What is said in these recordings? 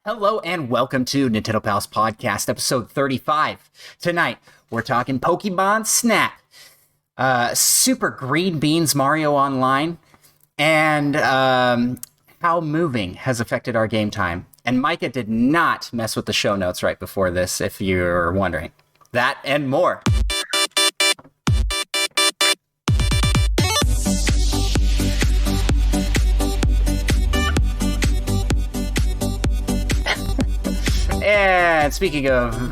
Hello and welcome to Nintendo Pals Podcast, episode 35. Tonight, we're talking Pokemon Snap, Super Green Beans Mario Online, and how moving has affected our game time. And Micah did not mess with the show notes right before this, if you're wondering. That and more. And speaking of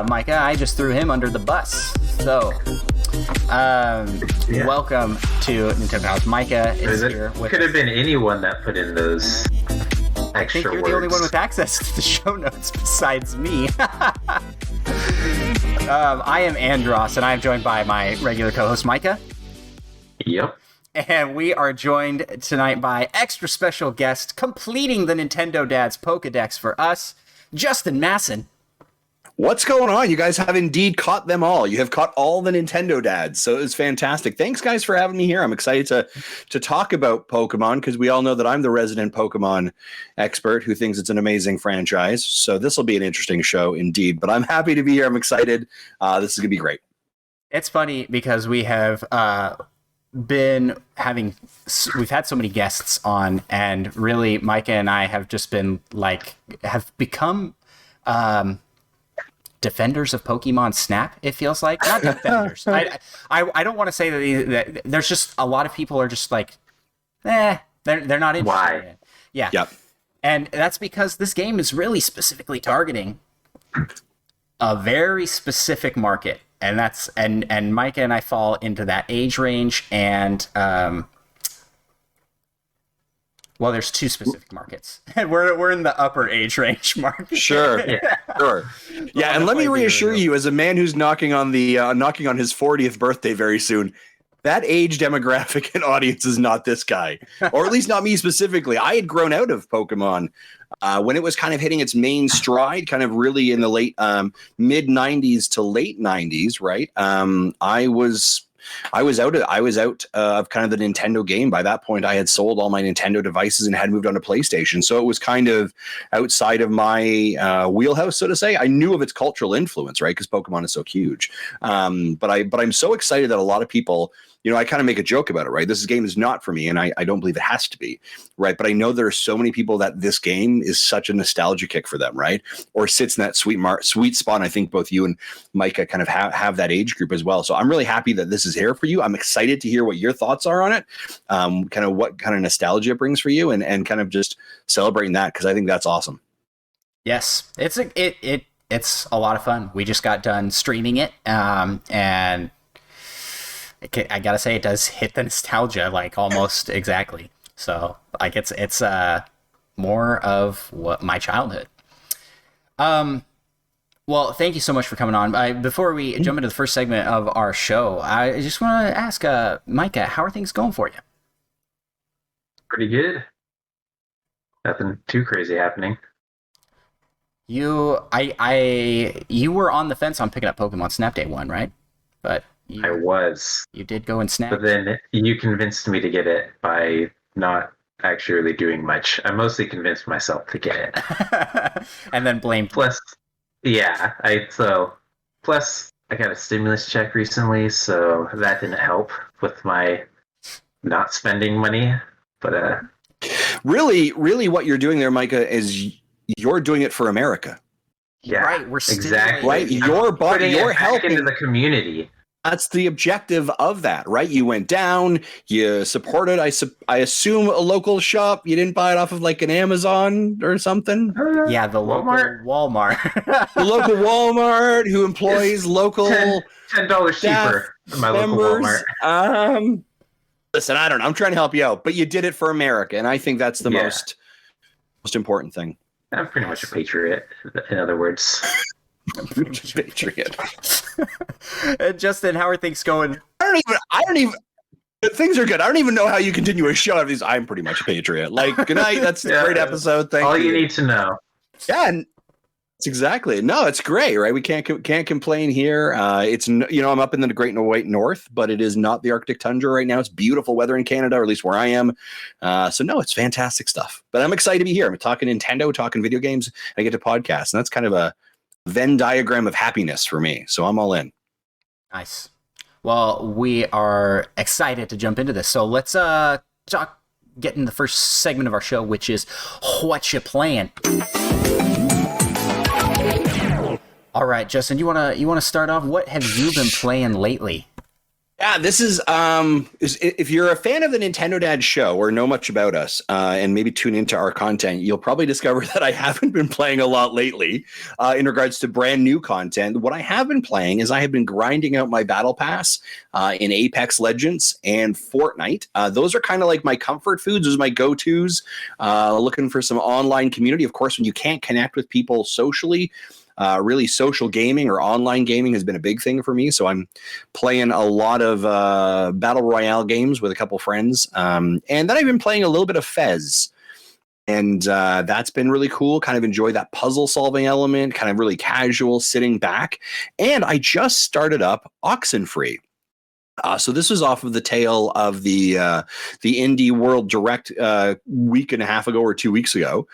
Micah, I just threw him under the bus. So, welcome to Nintendo House. Micah is here with Could have been anyone that put in those extra I think you're words. the only one with access to the show notes besides me. I am Andros, and I am joined by my regular co-host, Micah. Yep. And we are joined tonight by extra special guest completing the NintendoDads Pokedex for us, Justin Masson. What's going on? You guys have indeed caught them all. You have caught all the Nintendo dads, so it's fantastic. Thanks, guys, for having me here. I'm excited to talk about Pokemon because we all know that I'm the resident Pokemon expert who thinks it's an amazing franchise. So this will be an interesting show indeed. But I'm happy to be here. I'm excited. This is gonna be great. It's funny because we have we've had so many guests on, and really Micah and I have just been have become defenders of Pokemon Snap. It feels like not defenders. I don't want to say that there's just a lot of people are just like, they're not interested. Why? In it. Yeah. Yep. And that's because this game is really specifically targeting a very specific market. And that's and Micah and I fall into that age range, and there's two specific markets. we're in the upper age range market. Sure, sure. Yeah, and let me reassure you, as a man who's knocking on his 40th birthday very soon, that age demographic and audience is not this guy, or at least not me specifically. I had grown out of Pokemon when it was kind of hitting its main stride, kind of really in the late mid 90s to late 90s, right? I was out of kind of the Nintendo game. By that point, I had sold all my Nintendo devices and had moved on to PlayStation. So it was kind of outside of my wheelhouse, so to say. I knew of its cultural influence, right? Because Pokemon is so huge. But I'm so excited that a lot of people, I kind of make a joke about it, right? This game is not for me, and I don't believe it has to be, right? But I know there are so many people that this game is such a nostalgia kick for them, right? Or sits in that sweet spot. And I think both you and Micah kind of have that age group as well. So I'm really happy that this is here for you. I'm excited to hear what your thoughts are on it, kind of what kind of nostalgia it brings for you, and kind of just celebrating that, because I think that's awesome. Yes, it's a lot of fun. We just got done streaming it, and I gotta say, it does hit the nostalgia almost exactly. So it's more of what my childhood. Well, thank you so much for coming on. Before we jump into the first segment of our show, I just want to ask Micah, how are things going for you? Pretty good. Nothing too crazy happening. You were on the fence on picking up Pokemon Snap Day 1, right? But I was. You did go and snap. But then you convinced me to get it by not actually really doing much. I mostly convinced myself to get it. And then blamed. Plus, I got a stimulus check recently, so that didn't help with my not spending money. But really what you're doing there, Micah, is you're doing it for America. Yeah, right. We're exactly right. You're helping into the community. That's the objective of that, right? You went down, you supported, I assume, a local shop. You didn't buy it off of an Amazon or something? Yeah, the Walmart. local Walmart. The local Walmart who employs local $10 cheaper than my local Walmart. Listen, I don't know. I'm trying to help you out, but you did it for America, and I think that's the most important thing. I'm pretty much a patriot, in other words. Patriot. Justin, how are things going? I don't even. Things are good. I don't even know how you continue a show of these. I'm pretty much a patriot. Good night. That's a great episode. Thank you. All you need to know. Yeah, and exactly. No, it's great, right? We can't complain here. I'm up in the Great White North, but it is not the Arctic tundra right now. It's beautiful weather in Canada, or at least where I am. So no, it's fantastic stuff. But I'm excited to be here. I'm talking Nintendo, talking video games. I get to podcast, and that's kind of a Venn diagram of happiness for me. So I'm all in. Nice. Well, we are excited to jump into this. So let's get in the first segment of our show, which is Whatcha Playin. All right, Justin, you wanna start off? What have you been playing lately? Yeah, this is if you're a fan of the NintendoDad show or know much about us and maybe tune into our content, you'll probably discover that I haven't been playing a lot lately in regards to brand new content. What I have been playing is I have been grinding out my battle pass in Apex Legends and Fortnite. Those are kind of like my comfort foods. Those are my go-tos. Looking for some online community. Of course, when you can't connect with people socially, really social gaming or online gaming has been a big thing for me. So I'm playing a lot of battle royale games with a couple friends. And then I've been playing a little bit of Fez. And that's been really cool. Kind of enjoy that puzzle solving element, kind of really casual sitting back. And I just started up Oxen Free. So this was off of the tail of the Indie World Direct week and a half ago or 2 weeks ago.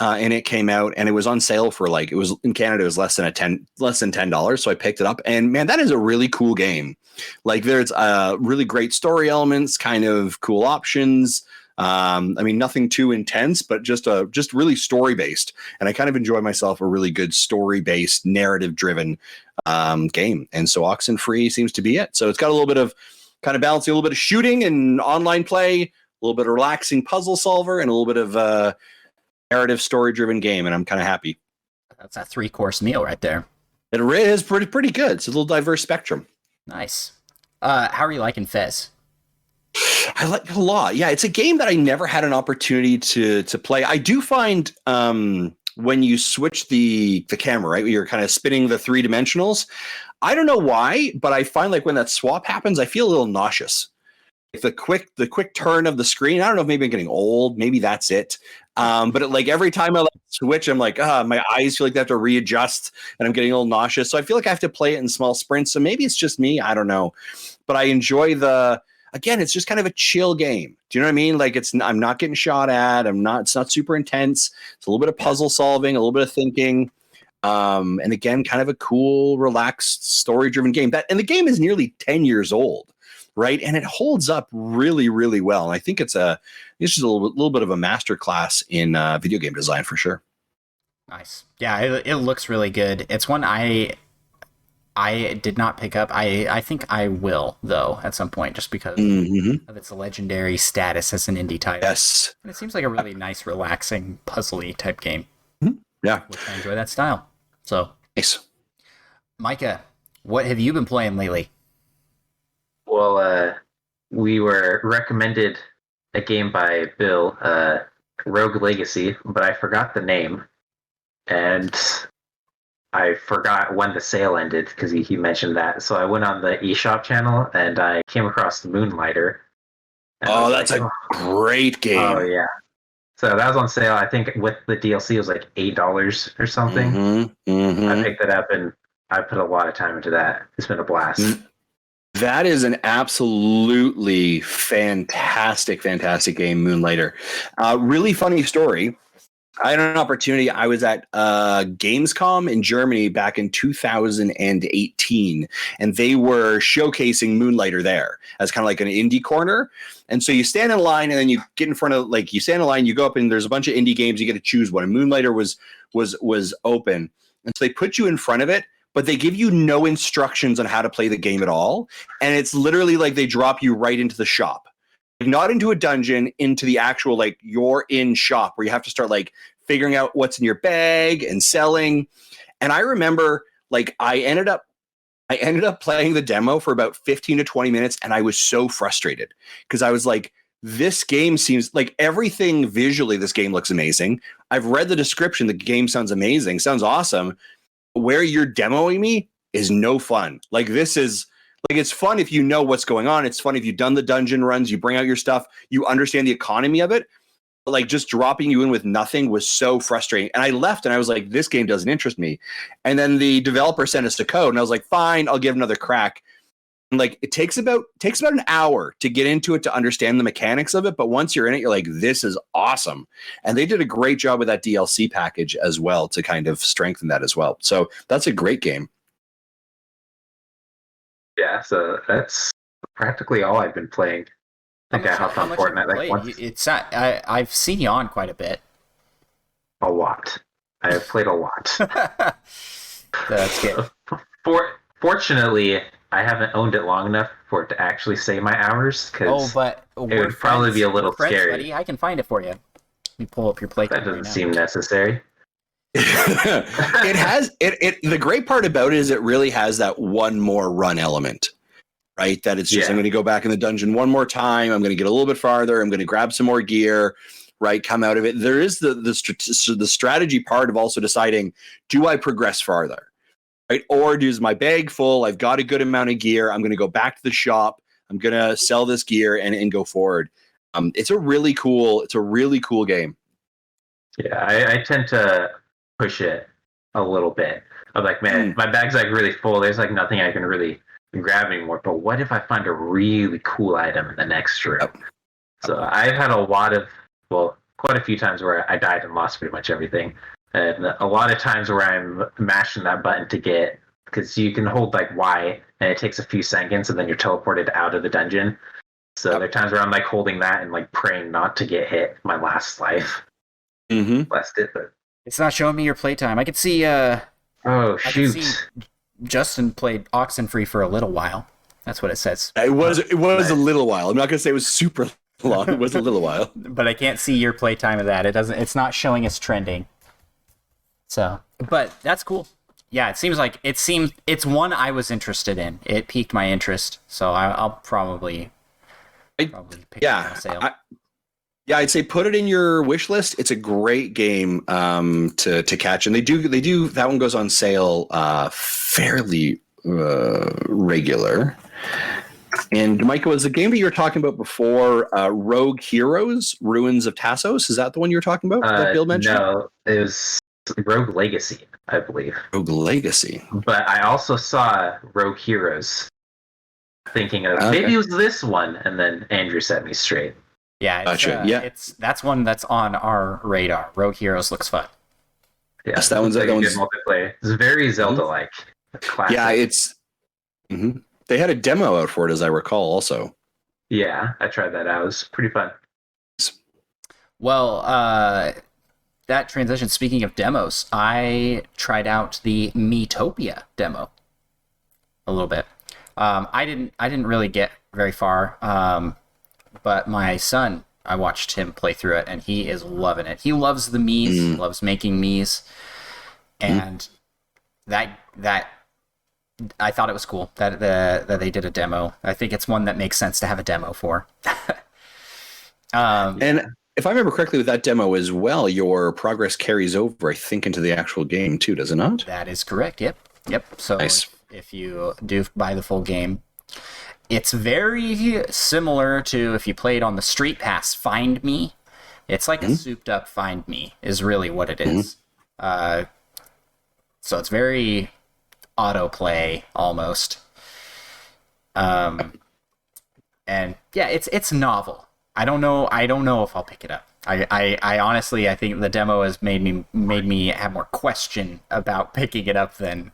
And it came out and it was on sale for it was in Canada, it was less than $10. So I picked it up and man, that is a really cool game. Like there's really great story elements, kind of cool options. Nothing too intense, but just really story based. And I kind of enjoy myself a really good story based, narrative driven game. And so Oxen Free seems to be it. So it's got a little bit of kind of balancing, a little bit of shooting and online play, a little bit of relaxing puzzle solver, and a little bit of narrative story-driven game, and I'm kind of happy. That's a 3-course meal right there. It is pretty good. It's a little diverse spectrum. Nice. How are you liking Fez? I like it a lot. Yeah, it's a game that I never had an opportunity to play. I do find when you switch the camera, right, you're kind of spinning the 3-dimensionals. I don't know why, but I find like when that swap happens, I feel a little nauseous. The quick turn of the screen. I don't know if maybe I'm getting old. Maybe that's it. But every time I switch, I'm like, my eyes feel like they have to readjust, and I'm getting a little nauseous. So I feel like I have to play it in small sprints. So maybe it's just me. I don't know. But I enjoy it's just kind of a chill game. Do you know what I mean? Like I'm not getting shot at. It's not super intense. It's a little bit of puzzle solving, a little bit of thinking. And again, kind of a cool, relaxed, story-driven game. And the game is nearly 10 years old. Right. And it holds up really, really well. And I think it's just a little bit of a masterclass in video game design for sure. Nice. Yeah, it looks really good. It's one I did not pick up. I think I will, though, at some point, just because of its legendary status as an indie title. Yes. And it seems like a really nice, relaxing, puzzly type game. Mm-hmm. Yeah. I enjoy that style. So nice. Micah, what have you been playing lately? Well, we were recommended a game by Bill, Rogue Legacy, but I forgot the name, and I forgot when the sale ended because he mentioned that. So I went on the eShop channel and I came across Moonlighter. Oh, that's a great game. Oh, yeah. So that was on sale. I think with the DLC it was like $8 or something. I picked it up and I put a lot of time into that. It's been a blast. That is an absolutely fantastic game, Moonlighter. Really funny story. I had an opportunity. I was at Gamescom in Germany back in 2018, and they were showcasing Moonlighter there as kind of like an indie corner. And so you stand in line, and then you get in front of you stand in line, you go up, and there's a bunch of indie games. You get to choose one. And Moonlighter was open, and so they put you in front of it. But they give you no instructions on how to play the game at all. And it's literally like they drop you right into the shop. Not into a dungeon, into the actual, you're in shop where you have to start, figuring out what's in your bag and selling. And I remember, I ended up playing the demo for about 15 to 20 minutes, and I was so frustrated because I was like, this game seems like everything visually, this game looks amazing. I've read the description. The game sounds amazing, sounds awesome. Where you're demoing me is no fun. This is it's fun if you know what's going on. It's fun if you've done the dungeon runs, you bring out your stuff, you understand the economy of it. like just dropping you in with nothing was so frustrating. And I left and I was like, this game doesn't interest me. And then the developer sent us the code and I was like, fine, I'll give another crack. And like it takes about an hour to get into it to understand the mechanics of it. But once you're in it, you're like, this is awesome. And they did a great job with that DLC package as well to kind of strengthen that as well. So that's a great game. Yeah, so that's practically all I've been playing. I think I hopped on Fortnite like once. It's I've seen you on quite a bit. A lot. I have played a lot. That's good. Fortunately, I haven't owned it long enough for it to actually say my hours. But it would probably be a little scary. Buddy. I can find it for you. Let me pull up your play. That doesn't seem necessary. It has it. The great part about it is it really has that one more run element, right? That it's just I'm going to go back in the dungeon one more time. I'm going to get a little bit farther. I'm going to grab some more gear, right? Come out of it. There is the strategy part of also deciding, do I progress farther, right? Or is my bag full? I've got a good amount of gear. I'm going to go back to the shop. I'm going to sell this gear and go forward. It's a really cool game. Yeah, I tend to push it a little bit. I'm like, man, my bag's like really full. There's like nothing I can really grab anymore. But what if I find a really cool item in the next room? So I've had quite a few times where I died and lost pretty much everything. And a lot of times where I'm mashing that button to get, because you can hold like Y and it takes a few seconds and then you're teleported out of the dungeon. So there are times where I'm like holding that and like praying not to get hit my last life. Blessed it, but it's not showing me your playtime. I could see. Oh I shoot! could see Justin played Oxen free for a little while. That's what it says. It was a little while. I'm not going to say it was super long. It was a little while. But I can't see your playtime of that. It's not showing us trending. So, but that's cool. Yeah, it's one I was interested in. It piqued my interest, so I'll probably pick it up on sale. I'd say put it in your wish list. It's a great game to catch, and they do. That one goes on sale fairly regular. And Michael, was the game that you were talking about before, Rogue Heroes: Ruins of Tassos? Is that the one you were talking about? That Bill mentioned? No, it was Rogue Legacy, I believe. Rogue Legacy. But I also saw Rogue Heroes, thinking of maybe it was this one, and then Andrew set me straight. Yeah, that's one that's on our radar. Rogue Heroes looks fun. Yeah, yes, that one's like a good multiplayer. It's very Zelda-like. Classic. Yeah, it's. They had a demo out for it, as I recall. Also. Yeah, I tried that out. It was pretty fun. Well, that transition. Speaking of demos, I tried out the Metopia demo a little bit. I didn't really get very far. But my son, I watched him play through it, and he is loving it. He loves the Miis, loves making Miis, and that I thought it was cool that they did a demo. I think it's one that makes sense to have a demo for. And if I remember correctly, with that demo as well, your progress carries over, I think, into the actual game too, does it not? That is correct. Yep. So nice. if you do buy the full game. It's very similar to if you played on the Street Pass Find Me. It's like a souped up Find Me is really what it is. So it's very autoplay almost. And yeah, it's novel. I don't know if I'll pick it up. I honestly, I think the demo has made me have more question about picking it up than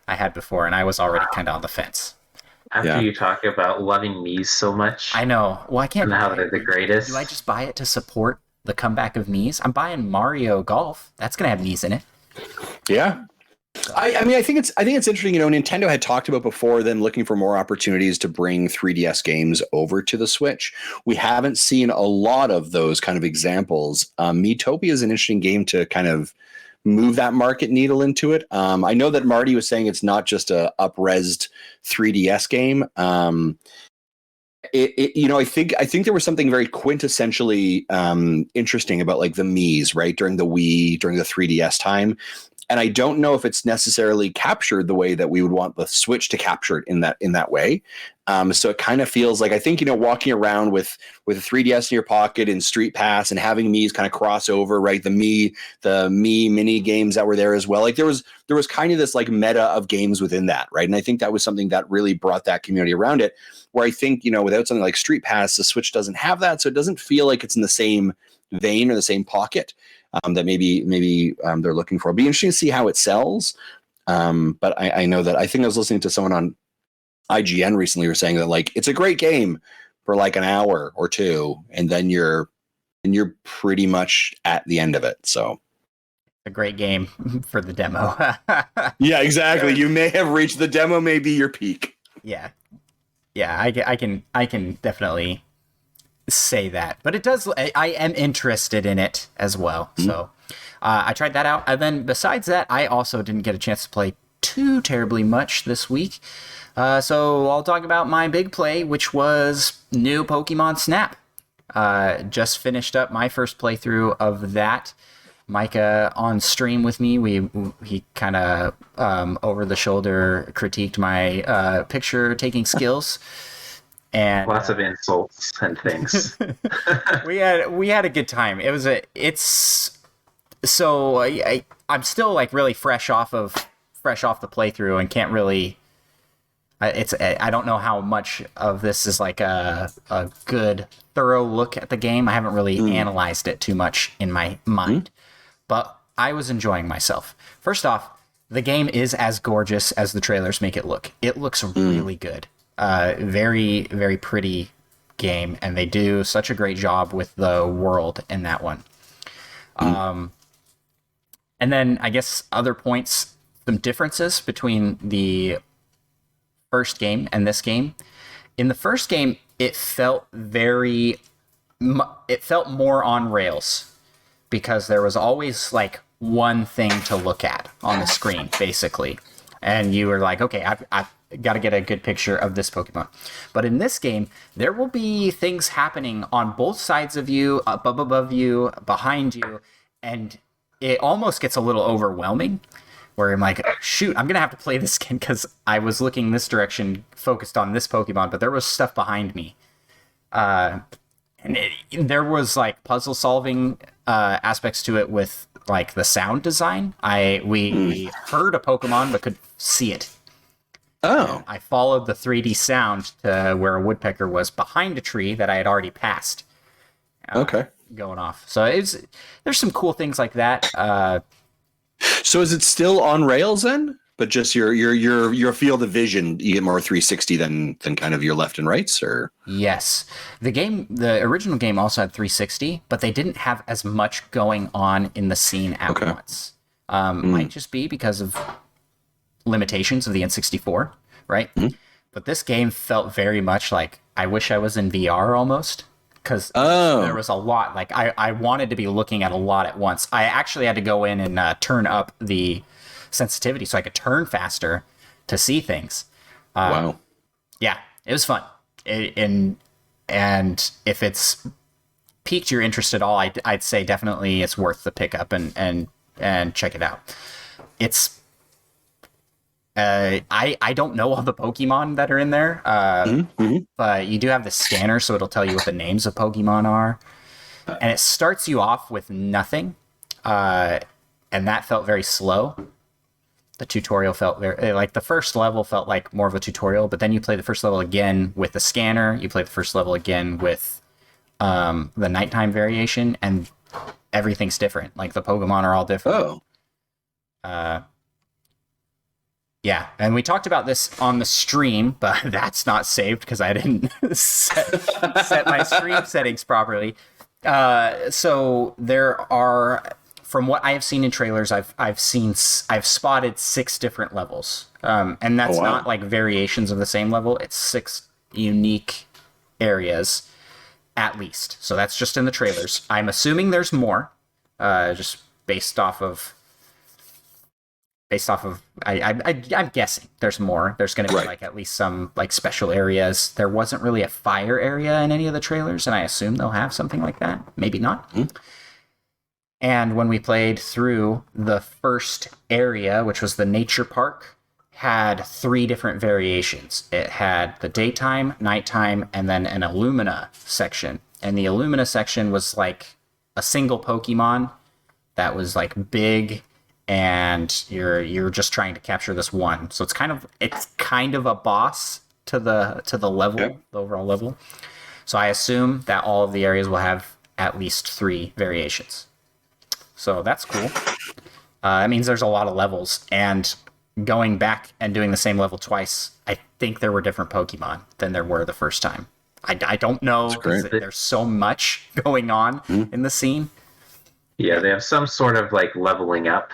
I had before, and I was already kind of on the fence. After you talk about loving Miis so much. I know. Well, I can't. And how they're the greatest. Do I just buy it to support the comeback of Miis? I'm buying Mario Golf. That's going to have Miis in it. Yeah. I mean, I think it's interesting. You know, Nintendo had talked about before them looking for more opportunities to bring 3DS games over to the Switch. We haven't seen a lot of those kind of examples. Metopia is an interesting game to kind of move that market needle into it. I know that Marty was saying it's not just a up-resed 3DS game. I think there was something very quintessentially interesting about like the Miis, right? During the Wii, during the 3DS time. and I don't know if it's necessarily captured the way that we would want the Switch to capture it in that way. So it kind of feels like, I think, walking around with a 3DS in your pocket and Street Pass and having Mii's kind of cross over, right? The Mii mini games that were there as well. Like there was kind of this like meta of games within that, right? And I think that was something that really brought that community around it, where I think, without something like Street Pass, the Switch doesn't have that. So it doesn't feel like it's in the same vein or the same pocket that maybe they're looking for. It'll be interesting to see how it sells. But I know that, I think I was listening to someone on IGN recently were saying that like it's a great game for like an hour or two, and then you're pretty much at the end of it. So a great game for the demo. Yeah, exactly. You may have reached the demo, may be your peak. Yeah, I can definitely say that, but it does. I am interested in it as well. So I tried that out, and then besides that, I also didn't get a chance to play too terribly much this week. So I'll talk about my big play, which was new Pokemon Snap. Just finished up my first playthrough of that. Micah on stream with me. He kind of over the shoulder critiqued my picture taking skills, and lots of insults and things. we had a good time. I'm still like really fresh off the playthrough and can't really. I don't know how much of this is like a good, thorough look at the game. I haven't really analyzed it too much in my mind, but I was enjoying myself. First off, the game is as gorgeous as the trailers make it look. It looks really good. Very, very pretty game, and they do such a great job with the world in that one. And then I guess other points, some differences between the first game and this game. In the first game, it felt more on rails because there was always like one thing to look at on the screen, basically. And you were like, okay, I've got to get a good picture of this Pokemon. But in this game, there will be things happening on both sides of you, up above you, behind you, and it almost gets a little overwhelming. Where I'm like, shoot, I'm going to have to play this game because I was looking this direction, focused on this Pokemon, but there was stuff behind me. There was like puzzle solving aspects to it with like the sound design. We heard a Pokemon but could see it. Oh. And I followed the 3D sound to where a woodpecker was behind a tree that I had already passed. Okay. Going off. So there's some cool things like that. So is it still on rails then? But just your field of vision, you get more 360 than kind of your left and rights, or? Yes. The original game also had 360, but they didn't have as much going on in the scene at once. Might just be because of limitations of the N64, right? But this game felt very much like I wish I was in VR almost. Because there was a lot, like I wanted to be looking at a lot at once. I actually had to go in and turn up the sensitivity so I could turn faster to see things. Wow. Yeah, it was fun. And if it's piqued your interest at all, I'd say definitely it's worth the pickup and check it out. It's I don't know all the Pokemon that are in there, but you do have the scanner, so it'll tell you what the names of Pokemon are. And it starts you off with nothing, and that felt very slow. The tutorial felt very, like the first level felt like more of a tutorial, but then you play the first level again with the scanner, you play the first level again with the nighttime variation, and everything's different. Like the Pokemon are all different. Yeah, and we talked about this on the stream, but that's not saved because I didn't set my stream settings properly. So there are, from what I have seen in trailers, I've spotted 6 different levels, and that's not like variations of the same level. It's 6 unique areas, at least. So that's just in the trailers. I'm assuming there's more, just based off of. I'm guessing there's more. There's going to be like at least some like special areas. There wasn't really a fire area in any of the trailers, and I assume they'll have something like that. Maybe not. And when we played through the first area, which was the nature park, had 3 different variations. It had the daytime, nighttime, and then an Illumina section. And the Illumina section was like a single Pokemon that was like big, and you're just trying to capture this one. So it's kind of a boss to the level, Yep. the overall level. So I assume that all of the areas will have at least 3 variations. So that's cool. That means there's a lot of levels, and going back and doing the same level twice, I think there were different Pokemon than there were the first time. I don't know, because there's so much going on in the scene. Yeah, they have some sort of like leveling up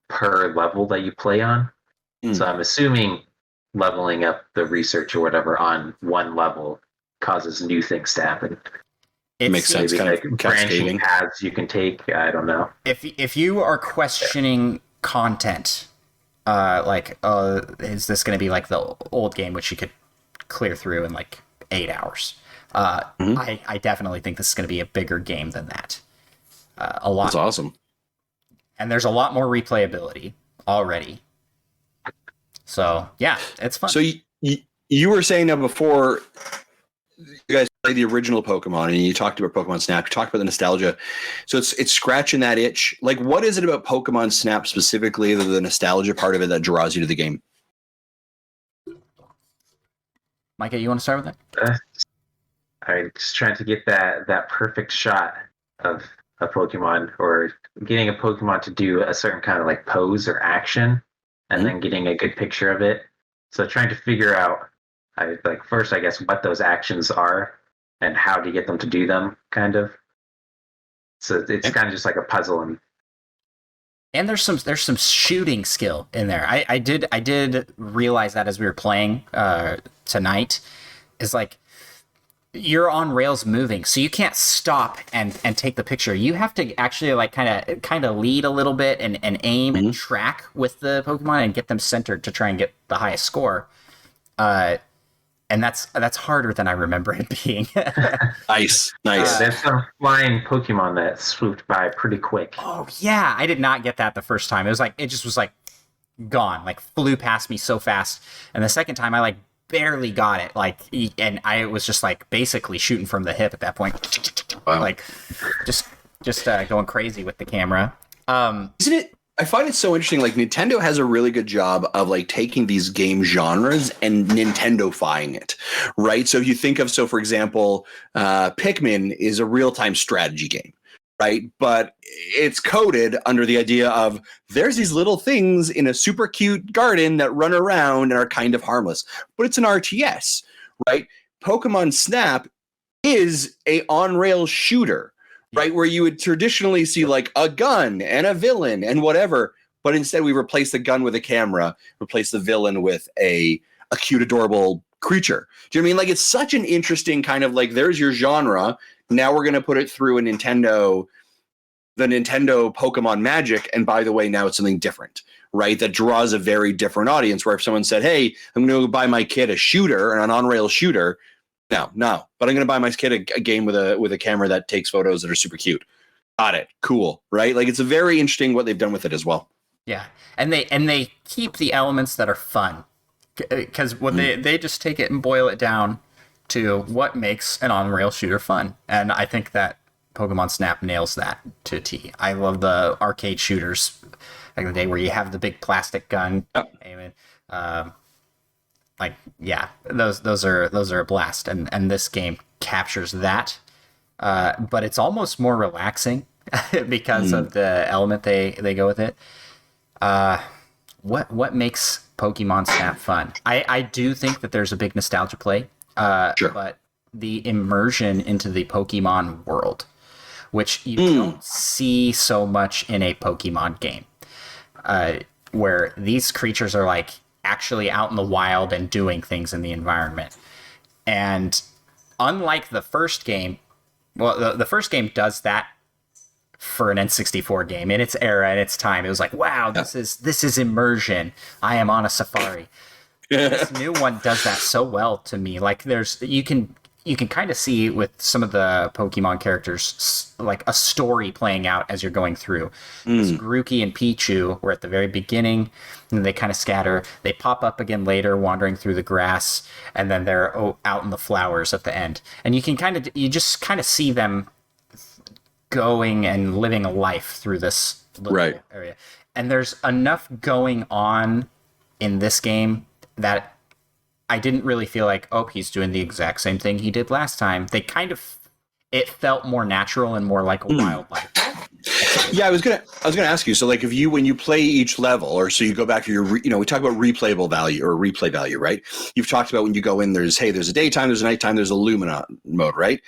per level that you play on. So I'm assuming leveling up the research or whatever on one level causes new things to happen. It makes sense. Maybe Kind like of branching cascading. paths you can take. I don't know. If you are questioning content, is this going to be like the old game, which you could clear through in like 8 hours? I definitely think this is going to be a bigger game than that. A lot. That's awesome. And there's a lot more replayability already. So yeah, it's fun. So you were saying that before you guys played the original Pokemon and you talked about Pokemon Snap, you talked about the nostalgia. So it's scratching that itch. Like, what is it about Pokemon Snap specifically, the nostalgia part of it, that draws you to the game? Micah, you want to start with that? I'm just trying to get that perfect shot of a Pokemon, or getting a Pokemon to do a certain kind of like pose or action, and then getting a good picture of it. So trying to figure out, first, I guess, what those actions are and how to get them to do them, kind of. So it's kind of just like a puzzle. And there's some shooting skill in there. I did realize that as we were playing tonight, is like, you're on rails moving, so you can't stop and take the picture. You have to actually like kind of lead a little bit and aim and track with the Pokemon and get them centered to try and get the highest score. And that's harder than I remember it being. Nice. There's some flying Pokemon that swooped by pretty quick. Oh yeah, I did not get that the first time. It just was like gone, like flew past me so fast. And the second time, I like barely got it, and I was just like basically shooting from the hip at that point. Wow. Like just going crazy with the camera. Isn't it? I find it so interesting. Like, Nintendo has a really good job of like taking these game genres and Nintendo-fying it, right? So if you think of, for example, Pikmin is a real-time strategy game, right? But it's coded under the idea of there's these little things in a super cute garden that run around and are kind of harmless, but it's an RTS, right? Pokemon Snap is a on-rail shooter, right? Where you would traditionally see like a gun and a villain and whatever, but instead we replace the gun with a camera, replace the villain with a cute, adorable creature. Do you know what I mean? Like, it's such an interesting kind of like, there's your genre. Now we're going to put it through the Nintendo Pokemon magic. And by the way, now it's something different, right? That draws a very different audience, where if someone said, hey, I'm going to buy my kid a shooter, an on-rail shooter, no, but I'm going to buy my kid a game with a camera that takes photos that are super cute. Got it. Cool. Right? Like, it's a very interesting what they've done with it as well. Yeah. And they keep the elements that are fun, because when they just take it and boil it down to what makes an on-rail shooter fun. And I think that Pokemon Snap nails that to a T. I love the arcade shooters back in the day where you have the big plastic gun. Aiming. Those are a blast, and this game captures that. But it's almost more relaxing because of the element they go with it. What makes Pokemon Snap fun? I do think that there's a big nostalgia play. Sure. But the immersion into the Pokemon world, which you don't see so much in a Pokemon game, where these creatures are like actually out in the wild and doing things in the environment. And unlike the first game, well, the first game does that for an N64 game in its era, in its time. It was like, wow, this is immersion. I am on a safari. This new one does that so well to me. Like, you can you can kind of see with some of the Pokemon characters like a story playing out as you're going through. This Grookey and Pichu were at the very beginning, and they kind of scatter. They pop up again later, wandering through the grass, and then they're out in the flowers at the end. And you just kind of see them going and living a life through this little area. And there's enough going on in this game that I didn't really feel like, oh, he's doing the exact same thing he did last time. It felt more natural and more like a wildlife. Yeah, I was gonna ask you. So, like, when you play each level, or so you go back to your, we talk about replayable value or replay value, right? You've talked about when you go in, there's a daytime, there's a nighttime, there's a Lumina mode, right?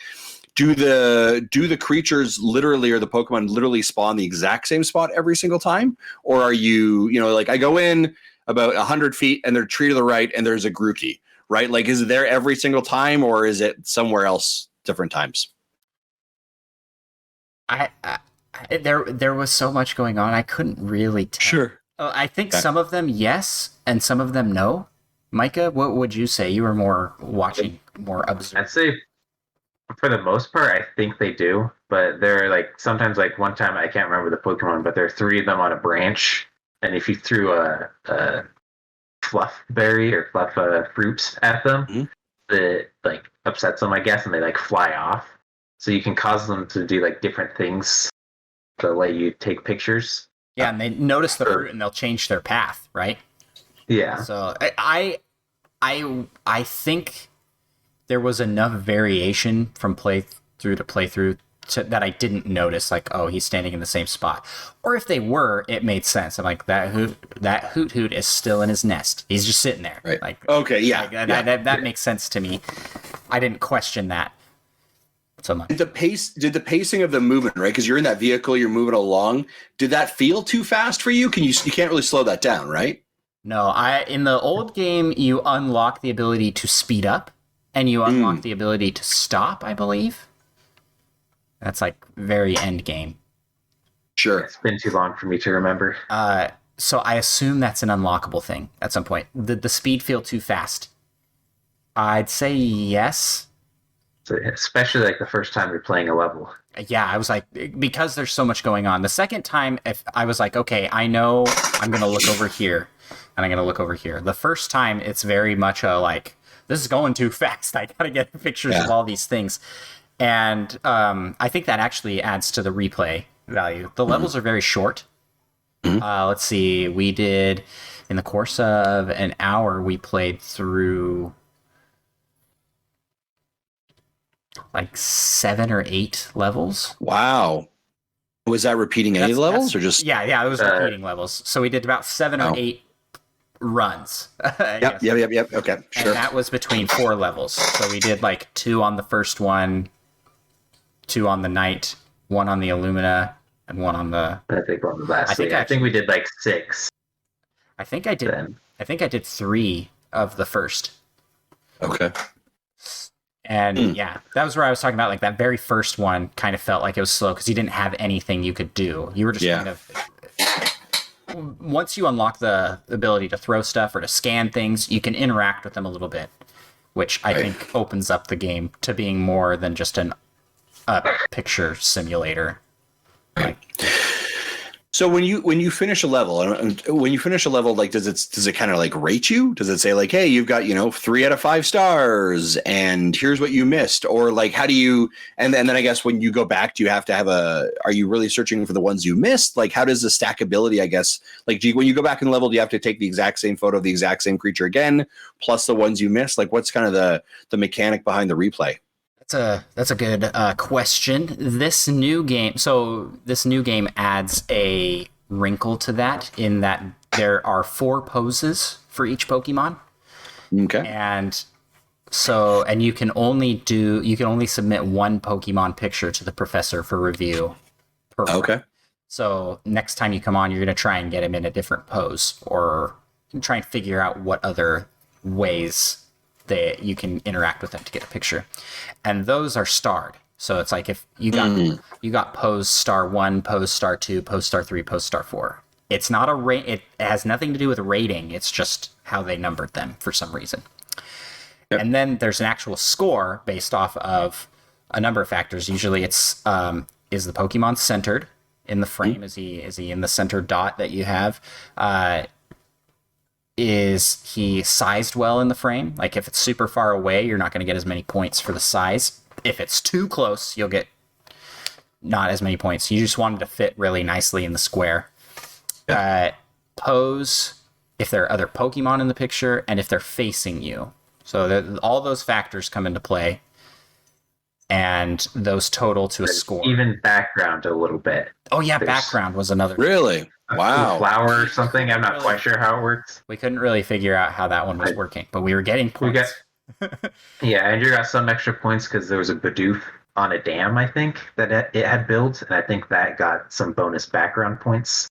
Do the creatures literally, or the Pokemon literally spawn the exact same spot every single time, or are you, like, I go in about 100 feet and they're tree to the right and there's a Grookey, right? Like, is it there every single time, or is it somewhere else different times? There was so much going on, I couldn't really tell. Sure. I think some of them yes, and some of them no. Micah, what would you say? You were more watching, more observing. I'd say for the most part, I think they do, but there are like sometimes, like one time I can't remember the Pokemon, but there are 3 of them on a branch, and if you threw a fluff berry or fluff fruits at them, it like upsets them, I guess, and they like fly off. So you can cause them to do like different things to let you take pictures. Yeah, and they notice the fruit and they'll change their path, right? Yeah. So I think there was enough variation from playthrough to playthrough that I didn't notice, like, oh, he's standing in the same spot. Or if they were, it made sense. I'm like, that hoot is still in his nest. He's just sitting there. Right. Like, okay, yeah. Like, that makes sense to me. I didn't question that so much. Did the pacing of the movement, right? Because you're in that vehicle, you're moving along. Did that feel too fast for you? You can't really slow that down, right? No, in the old game, you unlock the ability to speed up, and you unlock the ability to stop, I believe. That's like very end game. Sure. It's been too long for me to remember. So I assume that's an unlockable thing at some point. The speed feel too fast? I'd say yes. So especially like the first time you're playing a level. Yeah, I was like, because there's so much going on. The second time, if I was like, okay, I know I'm going to look over here, and I'm going to look over here. The first time, it's very much a like, this is going too fast. I got to get pictures of all these things. And I think that actually adds to the replay value. The levels are very short. Let's see. We did, in the course of an hour, we played through like 7 or 8 levels. Wow. Was that repeating any levels or just? Yeah, it was repeating levels. So we did about 7 or 8 runs. Yep. Okay, sure. And that was between 4 levels. So we did like 2 on the first one, 2 on the night, 1 on the Illumina, and 1 on the. I think on the last. I think we did like 6. I think I did. Then. I think I did 3 of the first. Okay. And yeah, that was where I was talking about, like, that very first one kind of felt like it was slow because you didn't have anything you could do. You were just kind of. Once you unlock the ability to throw stuff or to scan things, you can interact with them a little bit, which I think opens up the game to being more than just a picture simulator. Like, so when you finish a level, like, does it kind of like rate you? Does it say like, hey, you've got 3 out of 5 stars, and here's what you missed, or like, how do you? And then I guess when you go back, do you have to have are you really searching for the ones you missed? Like, how does the stackability? I guess like, when you go back in the level, do you have to take the exact same photo of the exact same creature again, plus the ones you missed? Like, what's kind of the mechanic behind the replay? That's a good question. This new game adds a wrinkle to that, in that there are 4 poses for each Pokemon. Okay. And you can only submit 1 Pokemon picture to the professor for review per round. So next time you come on, you're going to try and get him in a different pose, or try and figure out what other ways that you can interact with them to get a picture. And those are starred. So it's like, if you got pose star 1, pose star 2, pose star 3, pose star 4. It's not it has nothing to do with rating. It's just how they numbered them for some reason. And then there's an actual score based off of a number of factors. Usually it's is the Pokemon centered in the frame? Is he in the center dot that you have? Is he sized well in the frame? Like if it's super far away, you're not going to get as many points for the size. If it's too close, you'll get not as many points. You just want him to fit really nicely in the square. Pose, if there are other Pokemon in the picture, and if they're facing you. So all those factors come into play, and those total to a score. Even background a little bit. Oh yeah, background was another. Really? Wow. Flower or something. I'm not quite sure how it works. We couldn't really figure out how that one was working, but we were getting points. Yeah, Andrew got some extra points because there was a Bidoof on a dam, I think, that it had built, and I think that got some bonus background points.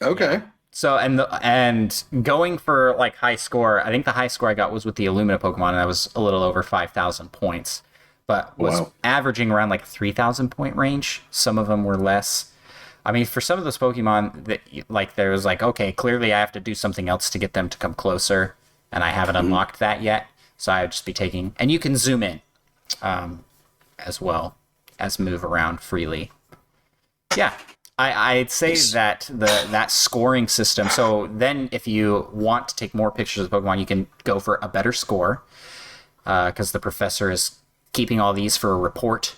Okay. So and going for like high score, I think the high score I got was with the Illumina Pokemon, and that was a little over 5,000 points, but was averaging around like 3,000 point range. Some of them were less. I mean, for some of those Pokemon, that like there was like, okay, clearly I have to do something else to get them to come closer, and I haven't unlocked that yet. So I would just be taking, and you can zoom in as well as move around freely. Yeah. I'd say that that scoring system. So then, if you want to take more pictures of the Pokemon, you can go for a better score because the professor is keeping all these for a report,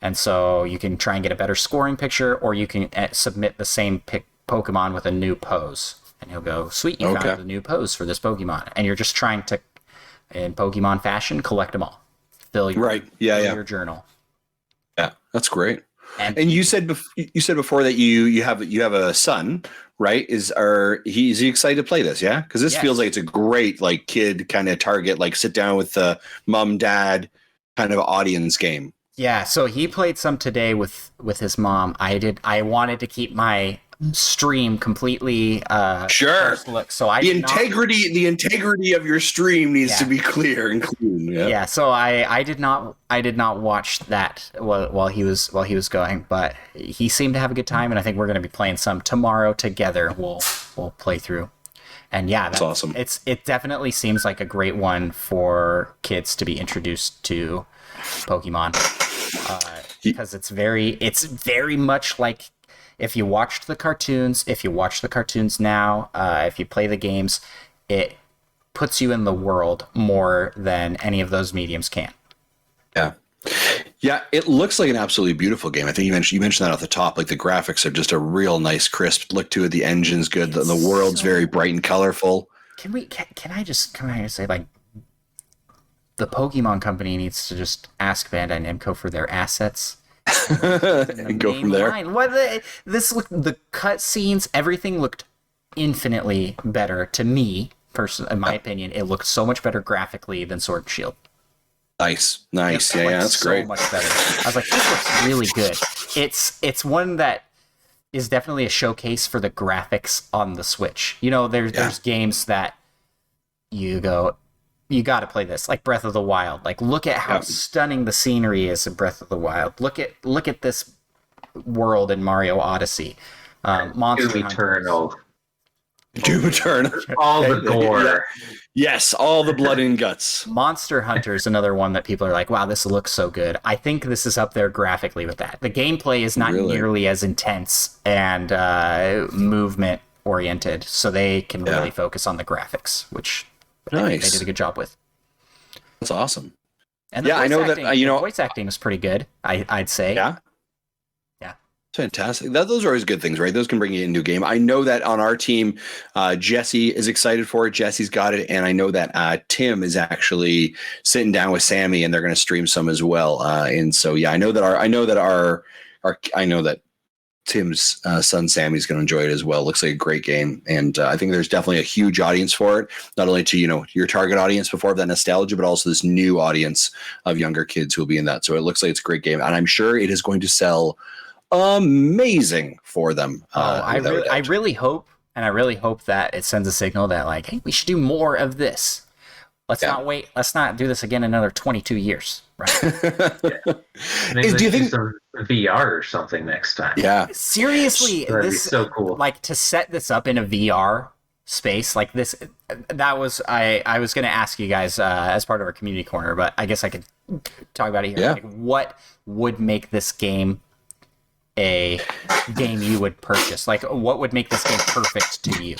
and so you can try and get a better scoring picture, or you can submit the same Pokemon with a new pose, and he'll go, "Sweet, you found a new pose for this Pokemon," and you're just trying to, in Pokemon fashion, collect them all, fill your your journal. Yeah, that's great. And you said before that you have a son, right? Is he excited to play this? Yeah, because this feels like it's a great like kid kind of target, like sit down with the mom dad kind of audience game. Yeah, so he played some today with his mom. I wanted to keep my stream completely look. So the integrity of your stream needs to be clear and clean. Yeah. So I did not watch that while he was going, but he seemed to have a good time, and I think we're going to be playing some tomorrow together. We'll play through. And that's awesome. It definitely seems like a great one for kids to be introduced to Pokemon. Because it's very much like if you watch the cartoons now, if you play the games, it puts you in the world more than any of those mediums can. Yeah, it looks like an absolutely beautiful game. I think you mentioned that off the top. Like the graphics are just a real nice, crisp look to it. The engine's good. The world's very bright and colorful. Can I just say, like, the Pokemon Company needs to just ask Bandai Namco for their assets and go from there. The cutscenes, everything looked infinitely better to me. Personally, in my opinion, it looked so much better graphically than Sword and Shield. Nice. Yeah, that's great. So much better. I was like, this looks really good. It's one that is definitely a showcase for the graphics on the Switch. You know, there's games that you go, you got to play this, like Breath of the Wild. Like, look at how stunning the scenery is in Breath of the Wild. Look at this world in Mario Odyssey. Monster Hunter. Doom Eternal. All the gore. Yes, all the blood and guts. Monster Hunter is another one that people are like, wow, this looks so good. I think this is up there graphically with that. The gameplay is not nearly as intense and movement oriented, so they can really focus on the graphics, which I think they did a good job with. That's awesome. And I know that the voice acting is pretty good. I'd say. Yeah. Fantastic. Those are always good things, right? Those can bring you into a game. I know that on our team, Jesse is excited for it. Jesse's got it, and I know that Tim is actually sitting down with Sammy, and they're going to stream some as well. And so, I know that Tim's son Sammy's going to enjoy it as well. Looks like a great game, and I think there's definitely a huge audience for it. Not only to your target audience before that nostalgia, but also this new audience of younger kids who will be in that. So it looks like it's a great game, and I'm sure it is going to sell amazing for them. I really hope that it sends a signal that, like, hey, we should do more of this. Let's not wait. Let's not do this again in another 22 years. Right? Do you think some VR or something next time? Yeah. Seriously, that'd be so cool. Like, to set this up in a VR space like this. That was I was going to ask you guys as part of our community corner, but I guess I could talk about it here. Yeah. Like, what would make this game a game you would purchase? Like, what would make this game perfect to you?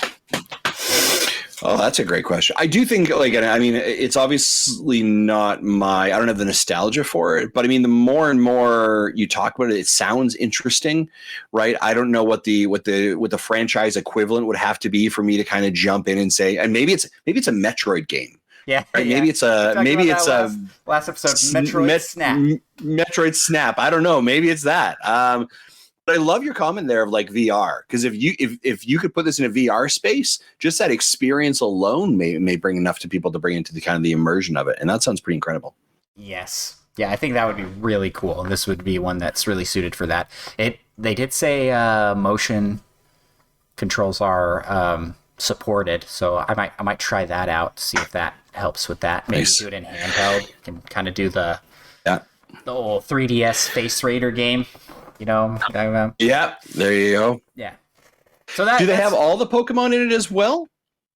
Oh, that's a great question. I do think, like, I mean, it's obviously not I don't have the nostalgia for it, but I mean, the more and more you talk about it, it sounds interesting, right? I don't know what the franchise equivalent would have to be for me to kind of jump in and say, and maybe it's a Metroid game. Yeah, right? yeah. Maybe it's a last episode, Metroid Snap. Metroid Snap. I don't know. Maybe it's that. But I love your comment there of like VR, because if you could put this in a VR space, just that experience alone may bring enough to people to bring into the kind of the immersion of it, and that sounds pretty incredible. Yes, yeah, I think that would be really cool, and this would be one that's really suited for that. They did say motion controls are supported, so I might try that out, see if that helps with that. Maybe do it in handheld. You can kind of do the old 3DS Face Raider game. You know, yeah, there you go. Yeah. So that do they have all the Pokemon in it as well,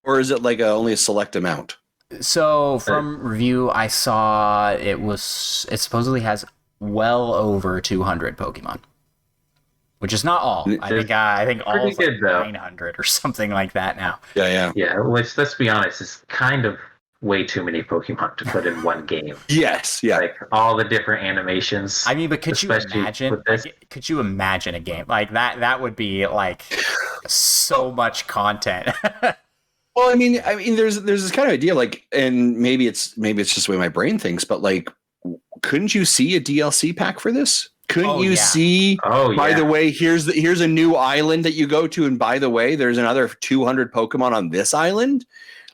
or is it like only a select amount? So from review, I saw it supposedly has well over 200 Pokemon, which is not all. I think all is like 900 or something like that now. Yeah. Which, let's be honest, is kind of way too many Pokemon to put in one game. Yes, yeah. Like all the different animations. I mean, but could you imagine? Could you imagine a game like that? That would be like so much content. Well, I mean, there's this kind of idea, like, and maybe it's just the way my brain thinks, but like, couldn't you see a DLC pack for this? Couldn't you see? Oh, by the way, here's a new island that you go to, and by the way, there's another 200 Pokemon on this island.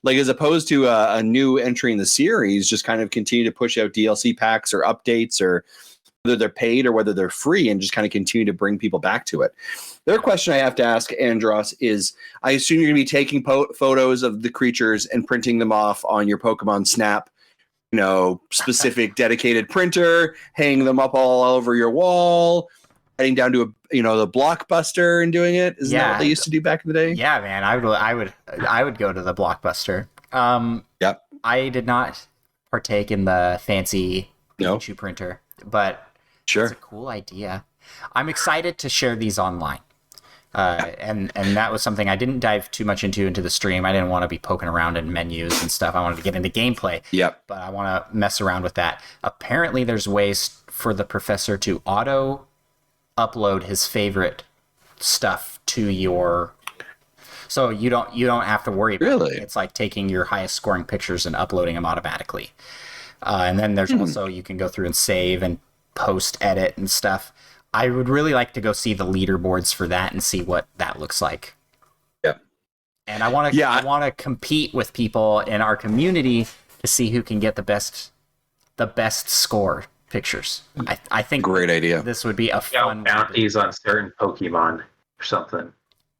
Like, as opposed to a new entry in the series, just kind of continue to push out DLC packs or updates, or whether they're paid or whether they're free, and just kind of continue to bring people back to it. The other question I have to ask, Andros, is I assume you're going to be taking photos of the creatures and printing them off on your Pokemon Snap, specific dedicated printer, hanging them up all over your wall, heading down to the Blockbuster and doing it. Isn't that what they used to do back in the day? Yeah, man, I would go to the Blockbuster. Yep. I did not partake in the fancy Pikachu printer, but it's a cool idea. I'm excited to share these online. And that was something I didn't dive too much into the stream. I didn't want to be poking around in menus and stuff. I wanted to get into gameplay. Yep. But I want to mess around with that. Apparently, there's ways for the professor to auto upload his favorite stuff to your, so you don't have to worry about it. It's like taking your highest scoring pictures and uploading them automatically. And then there's also, you can go through and save and post edit and stuff. I would really like to go see the leaderboards for that and see what that looks like. Yep. And I want to compete with people in our community to see who can get the best score pictures. I think great idea. This would be a fun bounties on certain Pokemon or something.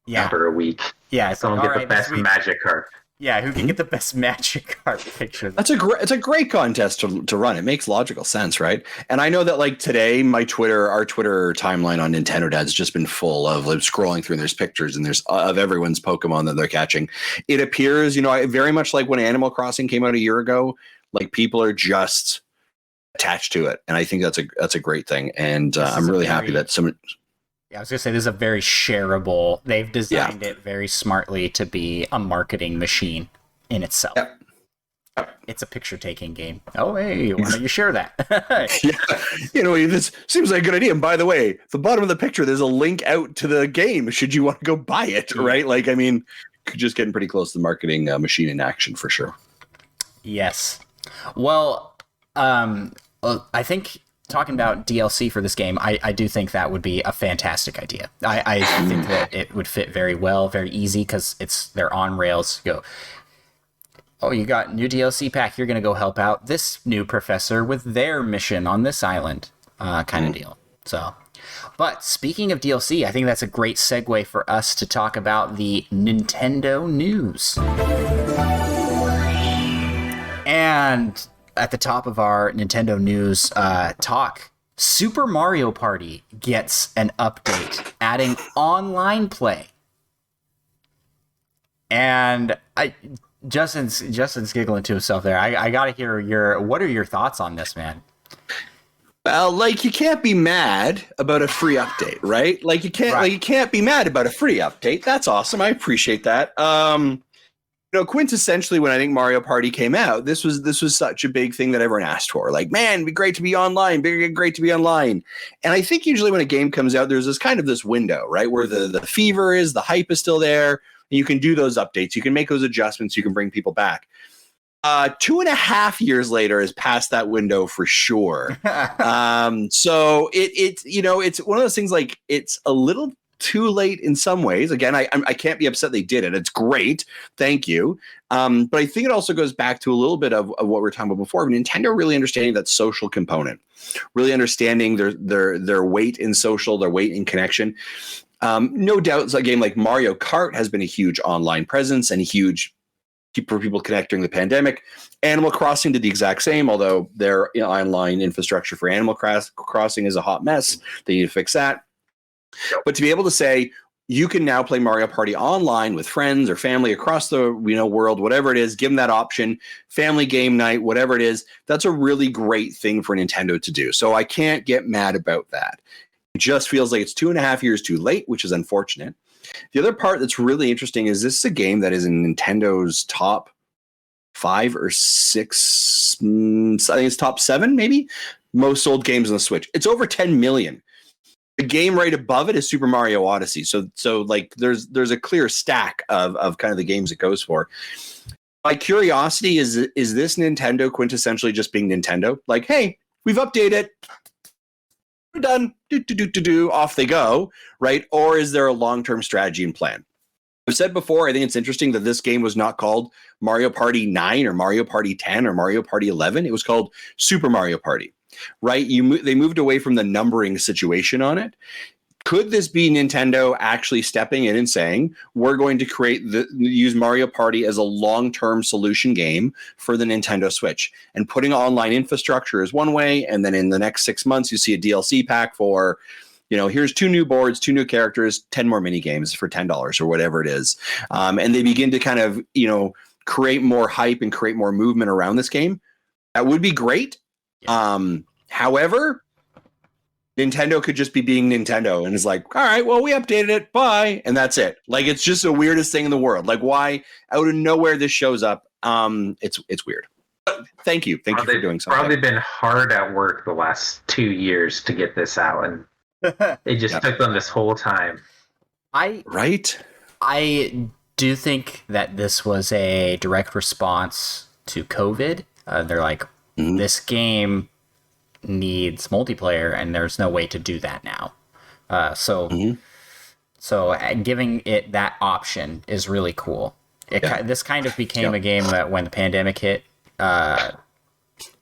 Yeah. After a week. Yeah. Someone get the best magic card. Yeah, who can get the best magic card picture? It's a great contest to run. It makes logical sense, right? And I know that like today, our Twitter timeline on NintendoDads has just been full of scrolling through, and there's pictures and there's of everyone's Pokemon that they're catching. It appears, very much like when Animal Crossing came out a year ago, like people are just attached to it, and I think that's a great thing. And I'm really happy that someone. Yeah, I was gonna say this is a very shareable. They've designed it very smartly to be a marketing machine in itself. Yep. It's a picture-taking game. Oh, hey, why don't you share that? This seems like a good idea. And by the way, at the bottom of the picture, there's a link out to the game. Should you want to go buy it, right? Like, I mean, just getting pretty close to the marketing machine in action for sure. Yes. Well, I think. Talking about DLC for this game, I do think that would be a fantastic idea. I think that it would fit very well, very easy, because they're on rails. You go, you got new DLC pack, you're going to go help out this new professor with their mission on this island, kind of deal. So, but speaking of DLC, I think that's a great segue for us to talk about the Nintendo news. And at the top of our Nintendo news talk, Super Mario Party gets an update, adding online play. And Justin's giggling to himself there. I got to hear what are your thoughts on this, man? Well, like you can't be mad about a free update, right? Like you can't be mad about a free update. That's awesome. I appreciate that. Quintessentially, when I think Mario Party came out, this was such a big thing that everyone asked for. Like, man, it'd be great to be online. Great to be online. And I think usually when a game comes out, there's this window, right, where the fever is, the hype is still there, and you can do those updates, you can make those adjustments, you can bring people back. 2.5 years later is past that window for sure. So it's one of those things, like it's a little too late in some ways. Again, I can't be upset they did it. It's great. Thank you. But I think it also goes back to a little bit of what we were talking about before. Nintendo really understanding that social component, really understanding their weight in social, their weight in connection. No doubt a game like Mario Kart has been a huge online presence and a huge for people connecting the pandemic. Animal Crossing did the exact same, although their online infrastructure for Animal Crossing is a hot mess. They need to fix that. But to be able to say you can now play Mario Party online with friends or family across the world, whatever it is, give them that option, family game night, whatever it is, that's a really great thing for Nintendo to do. So I can't get mad about that. It just feels like it's 2.5 years too late, which is unfortunate. The other part that's really interesting is this is a game that is in Nintendo's top 5 or 6, I think it's top 7 maybe, most sold games on the Switch. It's over 10 million. The game right above it is Super Mario Odyssey. So like there's a clear stack of kind of the games it goes for. My curiosity is this Nintendo quintessentially just being Nintendo? Like, hey, we've updated. We're done. Off they go, right? Or is there a long-term strategy and plan? I've said before, I think it's interesting that this game was not called Mario Party 9 or Mario Party 10 or Mario Party 11. It was called Super Mario Party, right? They moved away from the numbering situation on it. Could this be Nintendo actually stepping in and saying, we're going to use Mario Party as a long-term solution game for the Nintendo Switch, and putting online infrastructure is one way. And then in the next 6 months, you see a DLC pack for, here's 2 new boards, 2 new characters, 10 more mini games for $10 or whatever it is. And they begin to kind of, create more hype and create more movement around this game. That would be great. However, Nintendo could just be being Nintendo and is like, all right, well, we updated it. Bye. And that's it. Like, it's just the weirdest thing in the world. Like, why out of nowhere this shows up? It's weird. But thank you. Thank you for doing something. Probably been hard at work the last 2 years to get this out. And it just took them this whole time. I do think that this was a direct response to COVID. They're like, this game needs multiplayer, and there's no way to do that now. So giving it that option is really cool. This kind of became a game that, when the pandemic hit,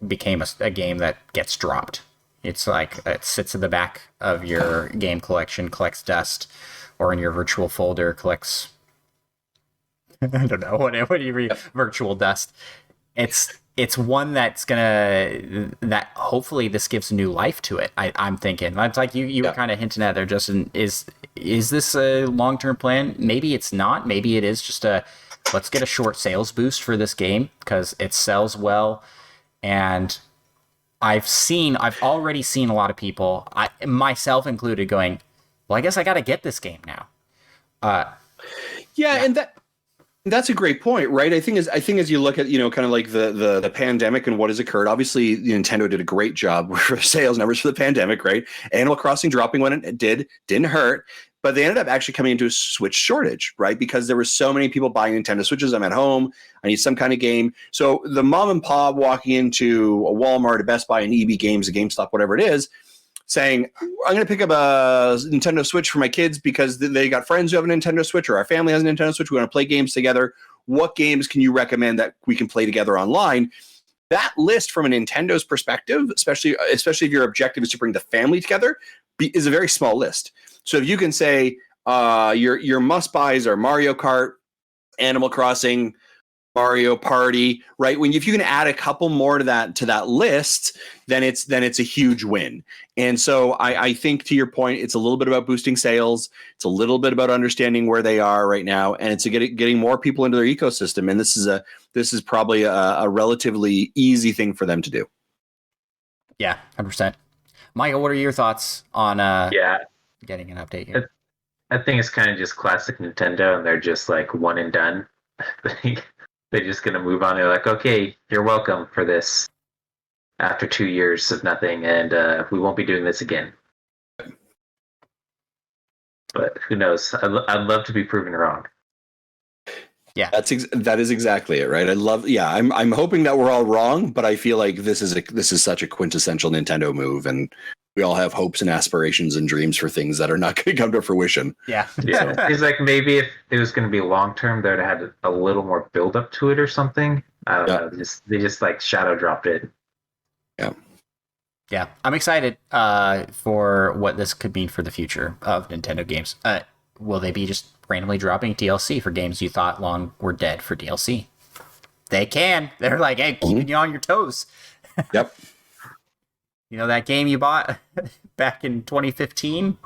became a game that gets dropped. It's like it sits in the back of your game collection, collects dust, or in your virtual folder collects. I don't know what do you read? Virtual dust. It's one that hopefully this gives new life to it. I'm thinking. It's like you were kind of hinting at there, Justin. Is this a long-term plan? Maybe it's not. Maybe it is just let's get a short sales boost for this game because it sells well. And I've already seen a lot of people, myself included, going, well, I guess I got to get this game now. And that's a great point, right? I think as you look at, kind of like the pandemic and what has occurred, obviously Nintendo did a great job for sales numbers for the pandemic, right? Animal Crossing dropping when it didn't hurt, but they ended up actually coming into a Switch shortage, right? Because there were so many people buying Nintendo Switches. I'm at home, I need some kind of game. So the mom and pop walking into a Walmart, a Best Buy, an EB Games, a GameStop, whatever it is, saying, I'm going to pick up a Nintendo Switch for my kids because they got friends who have a Nintendo Switch, or our family has a Nintendo Switch. We want to play games together. What games can you recommend that we can play together online? That list, from a Nintendo's perspective, especially if your objective is to bring the family together, is a very small list. So if you can say your must-buys are Mario Kart, Animal Crossing, Mario Party, right? If you can add a couple more to that list, then it's a huge win. And so I think, to your point, it's a little bit about boosting sales. It's a little bit about understanding where they are right now, and it's getting more people into their ecosystem. And this is probably a relatively easy thing for them to do. Yeah, 100%. Michael, what are your thoughts on getting an update here? I think it's kind of just classic Nintendo, and they're just like one and done. They're just going to move on. They're like, okay, you're welcome for this after 2 years of nothing, and we won't be doing this again. But who knows? I'd love to be proven wrong. Yeah, that is exactly it, right? I'm hoping that we're all wrong, but I feel like this is such a quintessential Nintendo move, and we all have hopes and aspirations and dreams for things that are not going to come to fruition. Yeah. Yeah. It's like maybe if it was going to be long term, they would have had a little more build up to it or something. I don't know. They just like shadow dropped it. Yeah. Yeah. I'm excited for what this could mean for the future of Nintendo games. Will they be just randomly dropping DLC for games you thought long were dead for DLC? They can. They're like, hey, keeping you on your toes. Yep. You know that game you bought back in 2015?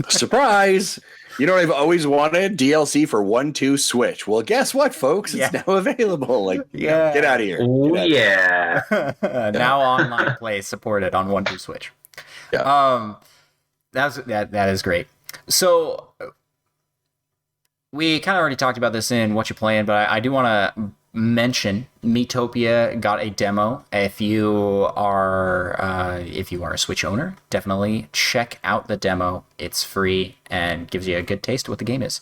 Surprise! You know what I've always wanted? DLC for 1-2 Switch. Well, guess what, folks? It's now available. Like, get out of here. Oh, yeah. Now online play supported on 1-2 Switch. Yeah. That is great. So we kind of already talked about this in Whatcha Playin, but I do want to mention Metopia got a demo. If you are a Switch owner, definitely check out the demo. It's free and gives you a good taste of what the game is.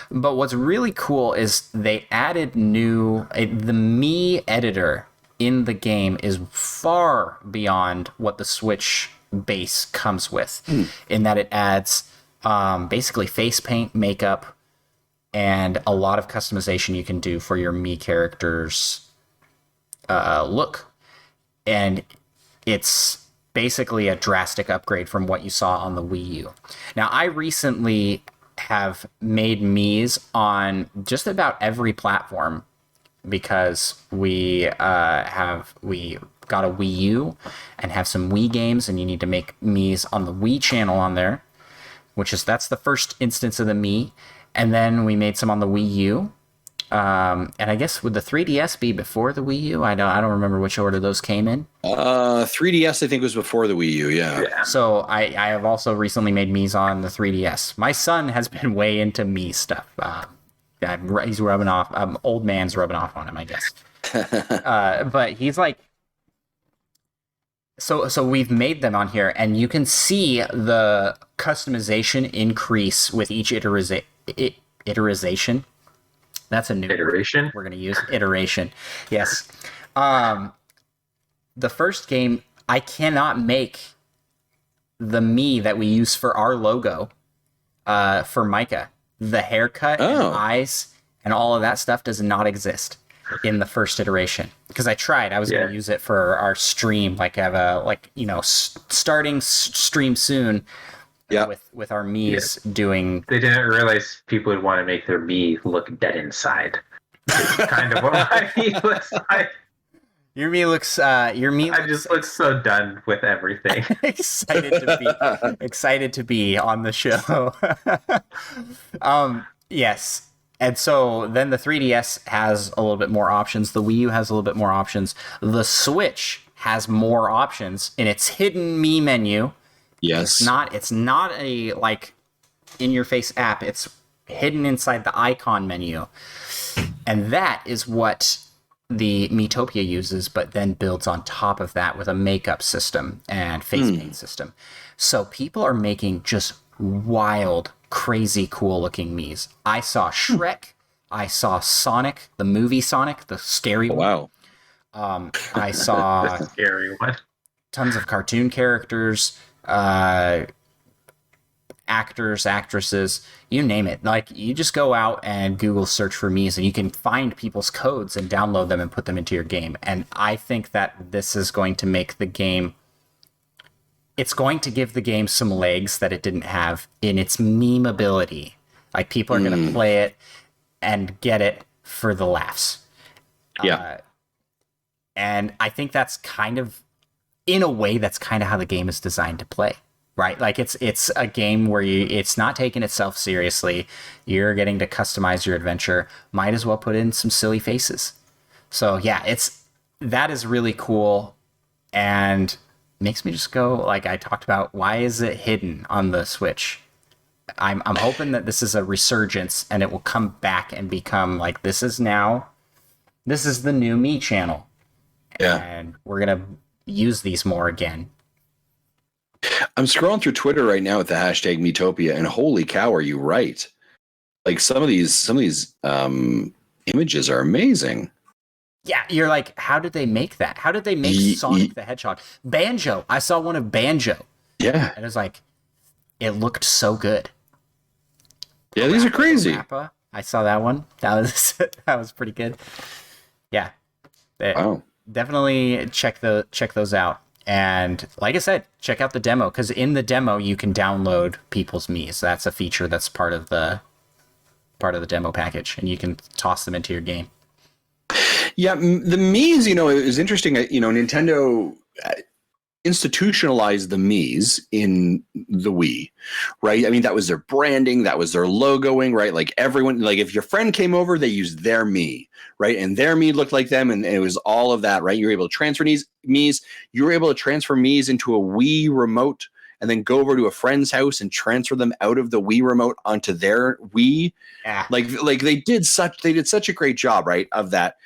But what's really cool is they added the Mii editor in the game is far beyond what the Switch base comes with, in that it adds basically face paint, makeup, and a lot of customization you can do for your Mii character's look. And it's basically a drastic upgrade from what you saw on the Wii U. Now, I recently have made Miis on just about every platform because we got a Wii U and have some Wii games, and you need to make Miis on the Wii channel on there, that's the first instance of the Mii. And then we made some on the Wii U. And I guess would the 3DS be before the Wii U? I don't remember which order those came in. 3DS, I think, was before the Wii U, yeah. So I have also recently made Miis on the 3DS. My son has been way into Mii stuff. He's rubbing off. Old man's rubbing off on him, I guess. But he's like... So we've made them on here, and you can see the customization increase with each iteration. That's a new iteration word we're going to use. Iteration. Yes. The first game, I cannot make the Mii that we use for our logo for Micah. The haircut and eyes and all of that stuff does not exist in the first iteration, because I tried. I was going to use it for our stream, starting stream soon. With our Miis doing. They didn't realize people would want to make their Mii look dead inside. It's kind of what my Mii looks like. Your Mii looks. I just look so done with everything. excited to be on the show. Yes. And so then the 3DS has a little bit more options. The Wii U has a little bit more options. The Switch has more options in its hidden Mii menu. Yes. It's not a in-your-face app. It's hidden inside the icon menu. And that is what the Metopia uses, but then builds on top of that with a makeup system and face paint system. So people are making just wild, crazy cool looking Miis. I saw Shrek. I saw Sonic, the movie Sonic, the scary one. Wow. I saw the scary one. Tons of cartoon characters, actors, actresses, you name it. Like, you just go out and Google search for Miis, and you can find people's codes and download them and put them into your game. And I think that this is going to make the game... It's going to give the game some legs that it didn't have in its memeability. Like, people are going to play it and get it for the laughs. Yeah. And I think that's kind of, in a way, that's kind of how the game is designed to play, right? Like it's a game where it's not taking itself seriously. You're getting to customize your adventure. Might as well put in some silly faces. So yeah, that is really cool, and makes me just go, like I talked about, why is it hidden on the Switch? I'm hoping that this is a resurgence and it will come back and become like, this is the new Mii channel. Yeah. And we're going to use these more again. I'm scrolling through Twitter right now with the hashtag Metopia, and holy cow, are you right? Like some of these images are amazing. Yeah, you're like, how did they make that? How did they make Sonic the Hedgehog? Banjo. I saw one of Banjo. Yeah. And it was like, it looked so good. Yeah, these are crazy. Rappa, I saw that one. That was pretty good. Yeah. Wow. Definitely check those out. And like I said, check out the demo, because in the demo you can download people's Miis. So that's a feature that's part of the demo package, and you can toss them into your game. Yeah, the Miis, it was interesting. Nintendo institutionalized the Miis in the Wii, right? I mean, that was their branding, that was their logoing, right? Like everyone, like if your friend came over, they used their Mii, right? And their Mii looked like them, and it was all of that, right? You were able to transfer these Miis. You were able to transfer Miis into a Wii remote, and then go over to a friend's house and transfer them out of the Wii remote onto their Wii. Yeah. Like they did such a great job, right, of that.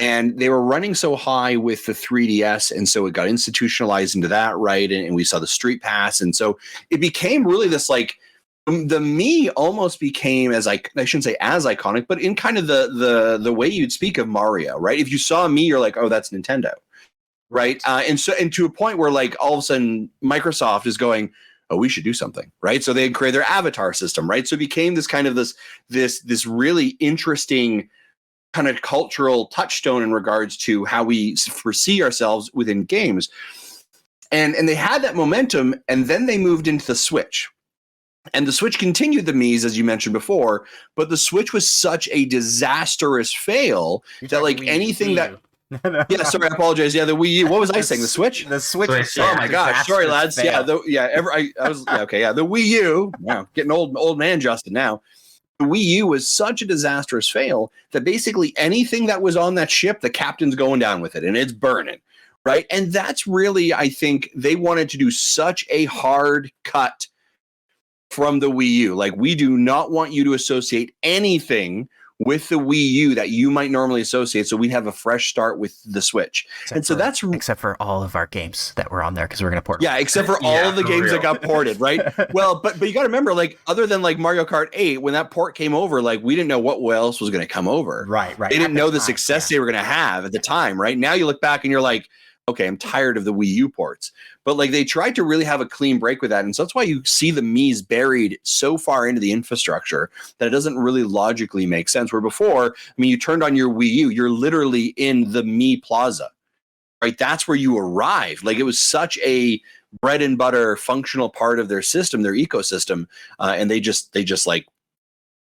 And they were running so high with the 3DS, and so it got institutionalized into that, right? And we saw the Street Pass, and so it became really this, like, the Mii almost became, as I shouldn't say as iconic, but in kind of the way you'd speak of Mario, right? If you saw Mii, you're like, oh, that's Nintendo, right? And to a point where, like, all of a sudden Microsoft is going, oh, we should do something, right? So they created their avatar system, right? So it became this kind of this really interesting kind of cultural touchstone in regards to how we foresee ourselves within games. And they had that momentum, and then they moved into the Switch. And the Switch continued the Miis, as you mentioned before, but the Switch was such a disastrous fail that, like, anything that... Yeah, sorry, I apologize. Yeah, the Wii U. What was I saying? The Switch? The Switch. Oh my gosh, sorry, lads. Fail. The Wii U. Wow, getting old man Justin now. The Wii U was such a disastrous fail that basically anything that was on that ship, the captain's going down with it, and it's burning, right? And that's really, I think, they wanted to do such a hard cut from the Wii U. Like, we do not want you to associate anything with the Wii U that you might normally associate, so we have a fresh start with the Switch. Except for all of our games that were on there, because we're going to port them. Yeah, except for all of the games that got ported, right? Well, but you got to remember, like, other than like Mario Kart 8, when that port came over, like, we didn't know what else was going to come over. Right. They didn't know the success they were going to have at the time, right? Now you look back and you're like, okay, I'm tired of the Wii U ports. But, like, they tried to really have a clean break with that. And so that's why you see the Miis buried so far into the infrastructure that it doesn't really logically make sense. Where before, I mean, you turned on your Wii U, you're literally in the Mii Plaza, right? That's where you arrived. Like, it was such a bread and butter functional part of their system, their ecosystem. And they just like,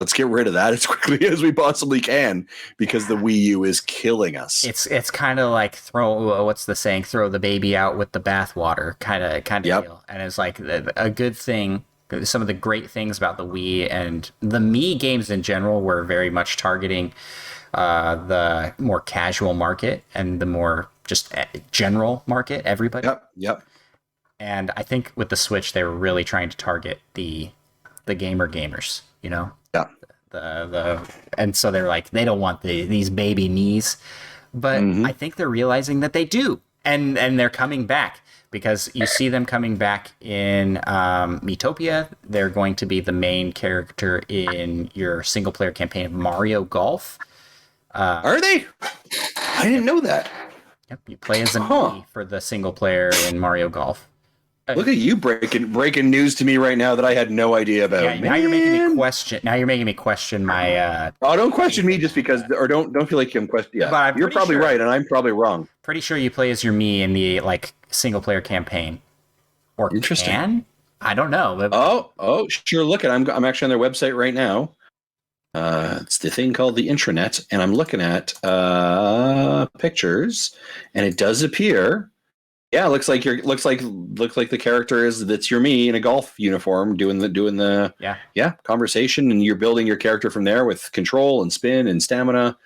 let's get rid of that as quickly as we possibly can, because the Wii U is killing us. It's kind of like what's the saying? Throw the baby out with the bathwater, kind of deal. And it's like a good thing. Some of the great things about the Wii and the Mii games in general were very much targeting the more casual market and the more just general market, everybody. Yep. And I think with the Switch, they were really trying to target the gamers, you know? Yeah. And so they're like, they don't want these baby Miis, but I think they're realizing that they do, and they're coming back, because you see them coming back in Metopia. They're going to be the main character in your single player campaign of Mario Golf. Are they? I didn't know that. Yep, you play as a Mii for the single player in Mario Golf. Look at you breaking news to me right now that I had no idea about. Yeah, now you're making me question my. Oh, don't question me just because, or don't feel like I'm questioning. Yeah, you're probably right, and I'm probably wrong. Pretty sure you play as your Mii in the single player campaign. Or interesting. I don't know. Oh, sure. Look, I'm actually on their website right now. It's the thing called the intranet, and I'm looking at pictures, and it does appear. Yeah, looks like the character that's your me in a golf uniform doing the conversation, and you're building your character from there with control and spin and stamina.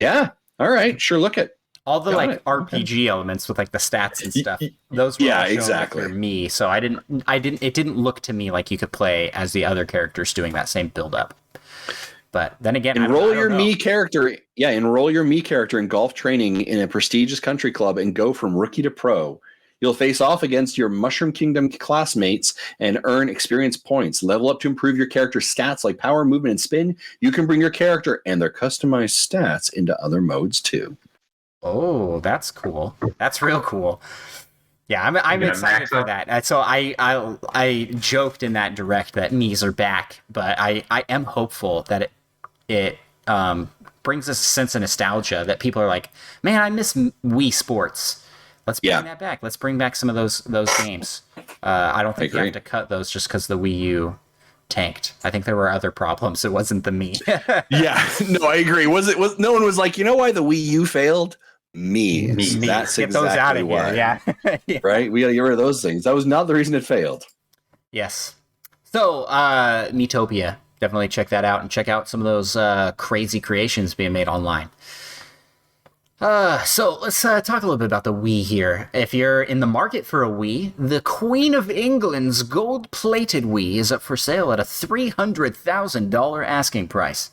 Yeah, all right, sure, look at all the RPG elements with like the stats and stuff. Those were exactly for me, so it didn't look to me like you could play as the other characters doing that same build up. But then again, enroll your Mii character in golf training in a prestigious country club and go from rookie to pro. You'll face off against your Mushroom Kingdom classmates and earn experience points. Level up to improve your character's stats like power, movement, and spin. You can bring your character and their customized stats into other modes too. Oh, that's cool. That's real cool. Yeah, I'm excited for that. So I joked in that direct that Miis are back, but I am hopeful that it brings us a sense of nostalgia that people are like, man, I miss Wii Sports. Let's bring that back. Let's bring back some of those games. I don't think you have to cut those just because the Wii U tanked. I think there were other problems. It wasn't the Mii. Yeah, no, I agree. No one was like, you know why the Wii U failed? Miis. That's get exactly those out of why. Here. Yeah. Right? We got to get rid of those things. That was not the reason it failed. Yes. So, Metopia. Definitely check that out and check out some of those crazy creations being made online. So let's talk a little bit about the Wii here. If you're in the market for a Wii, the Queen of England's gold-plated Wii is up for sale at a $300,000 asking price.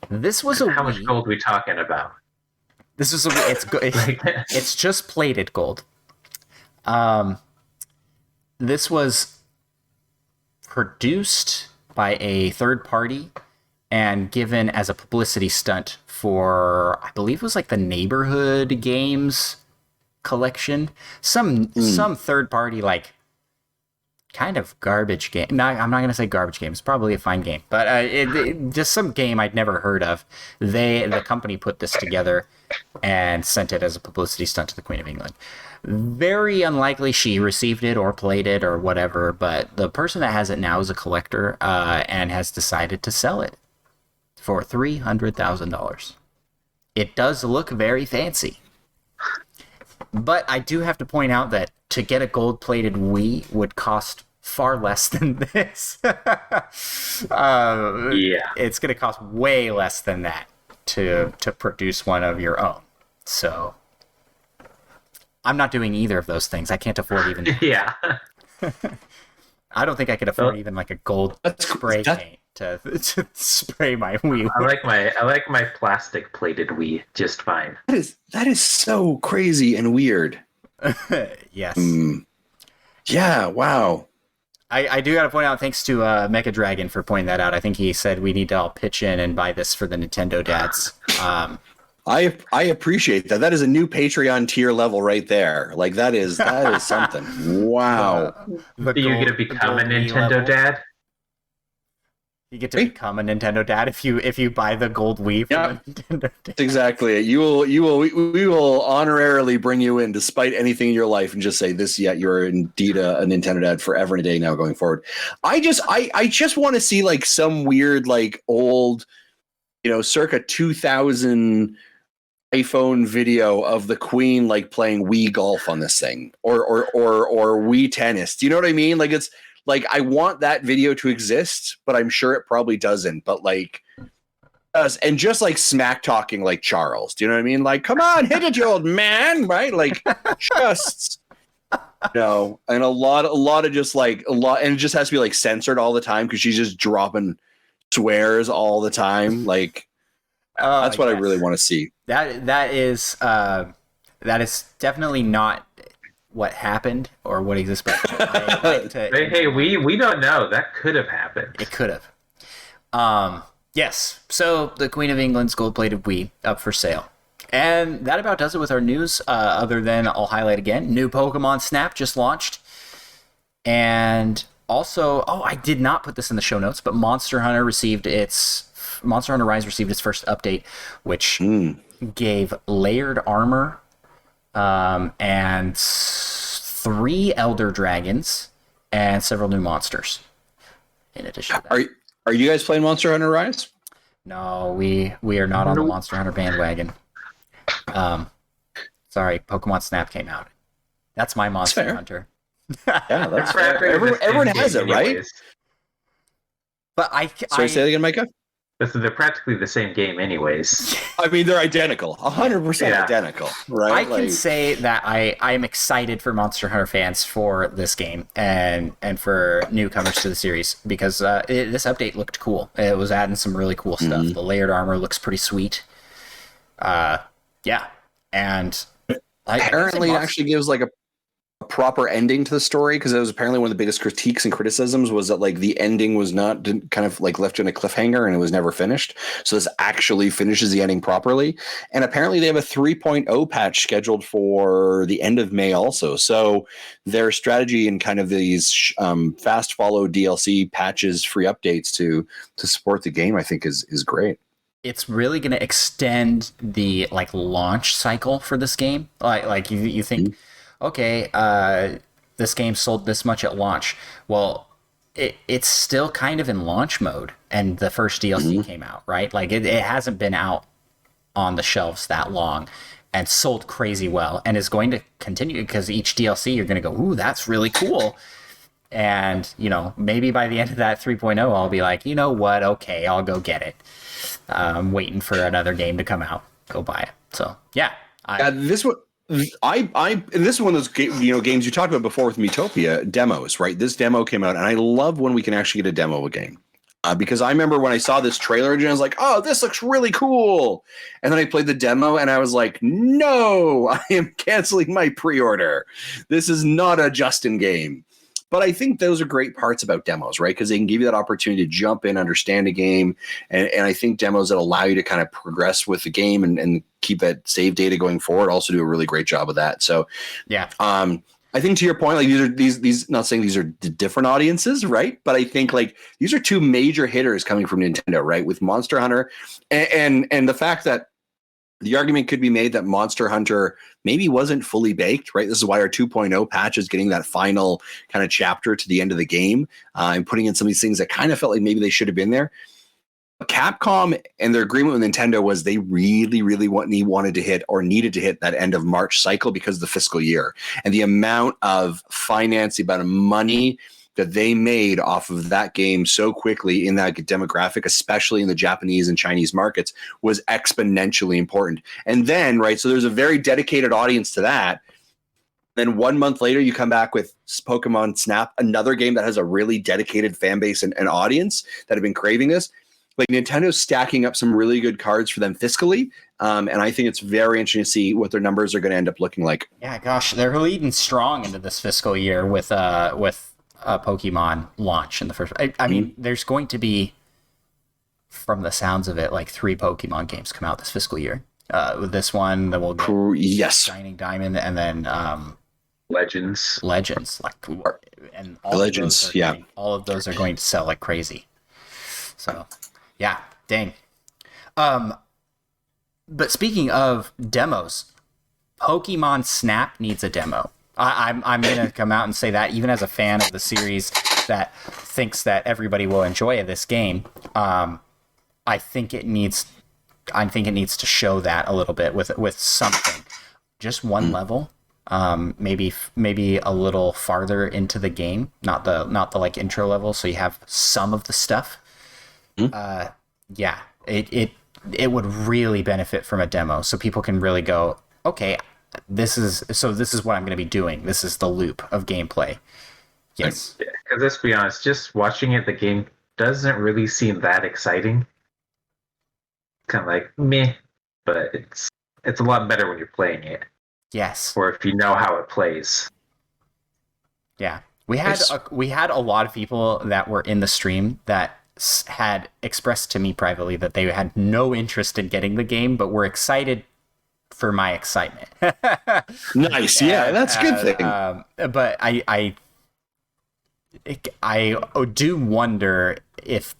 This was a How much gold are we talking about? This is it's just plated gold. This was produced by a third party and given as a publicity stunt for, I believe it was like the Neighborhood Games collection. Some third party, like, kind of garbage game. No, I'm not going to say garbage game. It's probably a fine game. But just some game I'd never heard of. The company put this together and sent it as a publicity stunt to the Queen of England. Very unlikely she received it or played it or whatever, but the person that has it now is a collector and has decided to sell it for $300,000. It does look very fancy. But I do have to point out that to get a gold-plated Wii would cost far less than this. It's going to cost way less than that to produce one of your own. So I'm not doing either of those things. I can't afford even... Yeah. I don't think I could afford even like a gold spray paint to spray my Wii. I like my plastic plated Wii just fine. That is so crazy and weird. Yes. Yeah, wow. I do got to point out, thanks to Mecha Dragon for pointing that out. I think he said we need to all pitch in and buy this for the Nintendo dads. I appreciate that. That is a new Patreon tier level right there. Like that is something. Wow. You get to become a Nintendo dad? You get to become a Nintendo dad if you buy the gold Wii from the Nintendo dad. That's exactly it. We will honorarily bring you in despite anything in your life and just say this, you're indeed a Nintendo dad forever and a day now going forward. I just want to see like some weird like old, circa 2000 iPhone video of the Queen like playing Wii golf on this thing or Wii tennis. Do you know what I mean? Like it's like I want that video to exist, but I'm sure it probably doesn't. But like and just like smack talking like Charles. Do you know what I mean? Like, come on, hit it, you old man, right? Like just and a lot of just like and it just has to be like censored all the time because she's just dropping swears all the time. Like that's what I really want to see. That is definitely not what happened or what exists. But hey, we don't know. That could have happened. It could have. Yes. So the Queen of England's gold-plated Wii up for sale. And that about does it with our news, other than I'll highlight again, new Pokemon Snap just launched. And also, I did not put this in the show notes, but Monster Hunter Rise received its first update, which gave layered armor and 3 Elder Dragons and several new monsters. In addition to that. Are you guys playing Monster Hunter Rise? No, we are not on the Monster Hunter bandwagon. Sorry, Pokemon Snap came out. That's my Monster Hunter. Yeah, that's fair. Everyone has it, right? But Sorry, say that again, Micah? They're practically the same game anyways. I mean, they're identical. 100% identical, right? I can say that I'm excited for Monster Hunter fans for this game and for newcomers to the series because this update looked cool. It was adding some really cool stuff. The layered armor looks pretty sweet. Yeah. And apparently it actually gives like a proper ending to the story, because it was apparently one of the biggest critiques and criticisms was that like the ending was not kind of like left in a cliffhanger and it was never finished. So this actually finishes the ending properly. And apparently they have a 3.0 patch scheduled for the end of May also. So their strategy and kind of these fast follow DLC patches, free updates to support the game, I think is great. It's really going to extend the like launch cycle for this game. Like you think, okay, this game sold this much at launch. Well, it's still kind of in launch mode, and the first DLC came out, right? Like it hasn't been out on the shelves that long and sold crazy well, and is going to continue because each DLC you're going to go, ooh, that's really cool. And, you know, maybe by the end of that 3.0, I'll be like, you know what? Okay, I'll go get it. I'm waiting for another game to come out. Go buy it. So, yeah. This one. This is one of those games you talked about before with Metopia demos, right? This demo came out, and I love when we can actually get a demo of a game. Because I remember when I saw this trailer, and I was like, oh, this looks really cool. And then I played the demo, and I was like, no, I am canceling my pre-order. This is not a Justin game. But I think those are great parts about demos, right? Because they can give you that opportunity to jump in, understand a game. And I think demos that allow you to kind of progress with the game and keep that save data going forward also do a really great job of that. So, yeah. I think to your point, like these not saying these are different audiences, right? But I think like these are two major hitters coming from Nintendo, right? With Monster Hunter and the fact that the argument could be made that Monster Hunter maybe wasn't fully baked, right? This is why our 2.0 patch is getting that final kind of chapter to the end of the game and putting in some of these things that kind of felt like maybe they should have been there. Capcom and their agreement with Nintendo was they really, really wanted to hit or needed to hit that end of March cycle because of the fiscal year. And the amount of finance, the amount of money that they made off of that game so quickly in that demographic, especially in the Japanese and Chinese markets, was exponentially important. And then, right, so there's a very dedicated audience to that. Then 1 month later, you come back with Pokemon Snap, another game that has a really dedicated fan base and audience that have been craving this. Like Nintendo's stacking up some really good cards for them fiscally. And I think it's very interesting to see what their numbers are going to end up looking like. Yeah, gosh, they're leading strong into this fiscal year with Pokemon launch in the first. I mean, there's going to be, from the sounds of it, like 3 Pokemon games come out this fiscal year. With this one, then we'll get Shining Diamond, and then Legends, like, and all Legends, all of those are going to sell like crazy. So, yeah, dang. But speaking of demos, Pokemon Snap needs a demo. I'm going to come out and say that, even as a fan of the series that thinks that everybody will enjoy this game, I think it needs to show that a little bit with something, just one level, maybe a little farther into the game, not the like intro level, so you have some of the stuff. Yeah, it would really benefit from a demo, so people can really go, okay, this is what I'm going to be doing. This is the loop of gameplay. Yes. Because let's be honest, just watching it, the game doesn't really seem that exciting. Kind of like meh, but it's a lot better when you're playing it. Yes. Or if you know how it plays. Yeah, we had a lot of people that were in the stream that had expressed to me privately that they had no interest in getting the game, but were excited for my excitement. Nice. Yeah, that's a good thing. But I do wonder if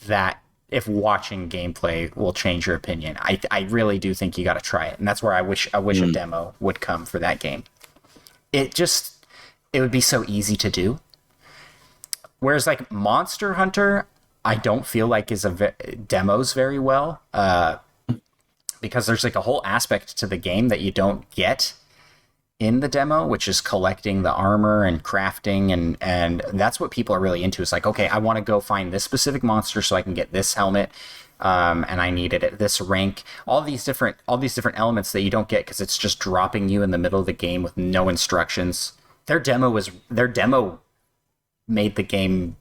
watching gameplay will change your opinion. I really do think you got to try it, and that's where I wish a demo would come for that game. It would be so easy to do. Whereas like Monster Hunter, I don't feel like demos very well, because there's like a whole aspect to the game that you don't get in the demo, which is collecting the armor and crafting, and that's what people are really into. It's like, okay, I want to go find this specific monster so I can get this helmet, and I need it at this rank. All these different elements that you don't get because it's just dropping you in the middle of the game with no instructions. Their demo made the game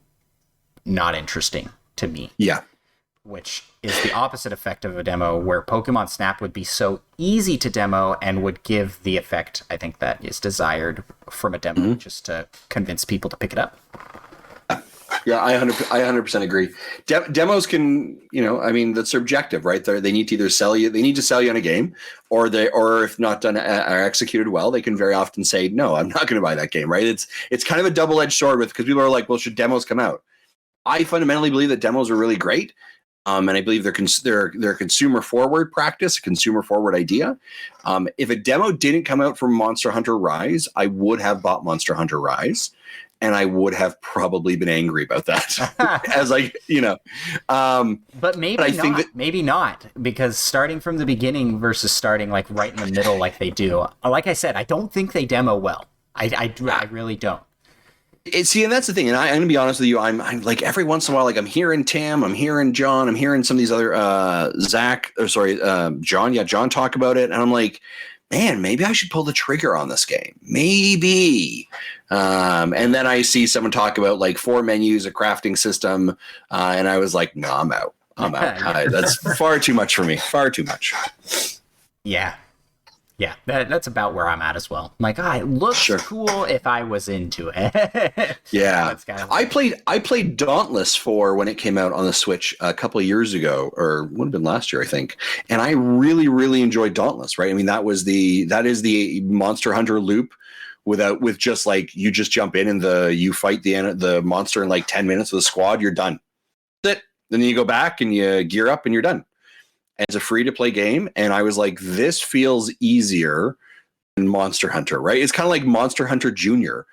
not interesting to me. Yeah. Which is the opposite effect of a demo, where Pokemon Snap would be so easy to demo and would give the effect, I think, that is desired from a demo, just to convince people to pick it up. Yeah, I 100% agree. Demos can, I mean, that's subjective, right? They need to either sell you on a game, or if not done or executed well, they can very often say, no, I'm not going to buy that game, right? It's kind of a double-edged sword because people are like, well, should demos come out? I fundamentally believe that demos are really great. And I believe they're consumer forward practice, a consumer forward idea. If a demo didn't come out from Monster Hunter Rise, I would have bought Monster Hunter Rise, and I would have probably been angry about that. But maybe not, because starting from the beginning versus starting like right in the middle, like they do. Like I said, I don't think they demo well. I really don't. And that's the thing. And I'm going to be honest with you. I'm like, every once in a while, like I'm hearing Tim, I'm hearing John, I'm hearing some of these other John. Yeah, John talk about it. And I'm like, man, maybe I should pull the trigger on this game. Maybe. And then I see someone talk about like 4 menus, a crafting system. And I was like, no, I'm out. That's far too much for me. Far too much. Yeah. Yeah, that's about where I'm at as well. I'm like, it looks cool if I was into it. Yeah, I played Dauntless 4 when it came out on the Switch a couple of years ago, or would have been last year, I think. And I really, really enjoyed Dauntless. Right? I mean, that is the Monster Hunter loop with just like you just jump in and you fight the monster in like 10 minutes with a squad. You're done. That's it. Then you go back and you gear up and you're done. And it's a free-to-play game, and I was like, this feels easier than Monster Hunter, right? It's kind of like Monster Hunter Junior,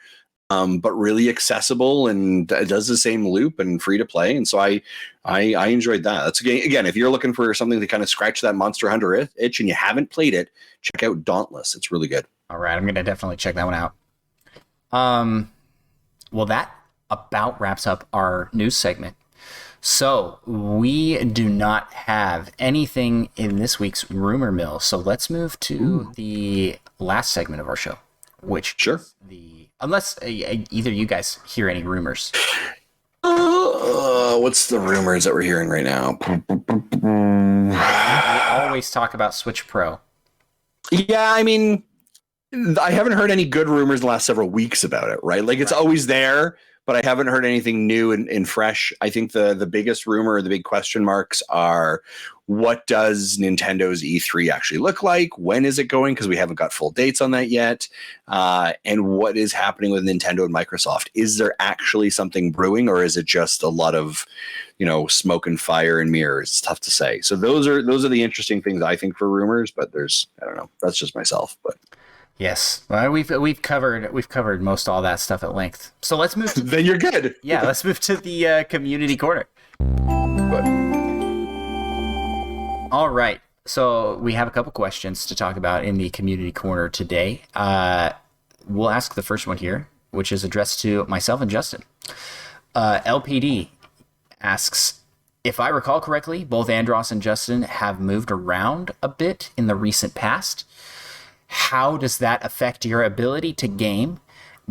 but really accessible, and it does the same loop and free-to-play, and so I enjoyed that. That's again, if you're looking for something to kind of scratch that Monster Hunter itch and you haven't played it, check out Dauntless. It's really good. All right, I'm going to definitely check that one out. Well, that about wraps up our news segment. So we do not have anything in this week's rumor mill. So let's move to the last segment of our show, which is unless either you guys hear any rumors. What's the rumors that we're hearing right now? We always talk about Switch Pro. Yeah, I mean, I haven't heard any good rumors in the last several weeks about it, right? Like it's always there, but I haven't heard anything new and fresh. I think the biggest rumor, the big question marks are, what does Nintendo's E3 actually look like? When is it going? Because we haven't got full dates on that yet. And what is happening with Nintendo and Microsoft? Is there actually something brewing, or is it just a lot of, smoke and fire and mirrors? It's tough to say. So those are the interesting things I think for rumors, but I don't know. That's just myself, but. Yes, well, we've covered most all that stuff at length. So let's move. Then you're good. Yeah, let's move to the community corner. All right, so we have a couple questions to talk about in the community corner today. We'll ask the first one here, which is addressed to myself and Justin. LPD asks, if I recall correctly, both Andros and Justin have moved around a bit in the recent past. How does that affect your ability to game?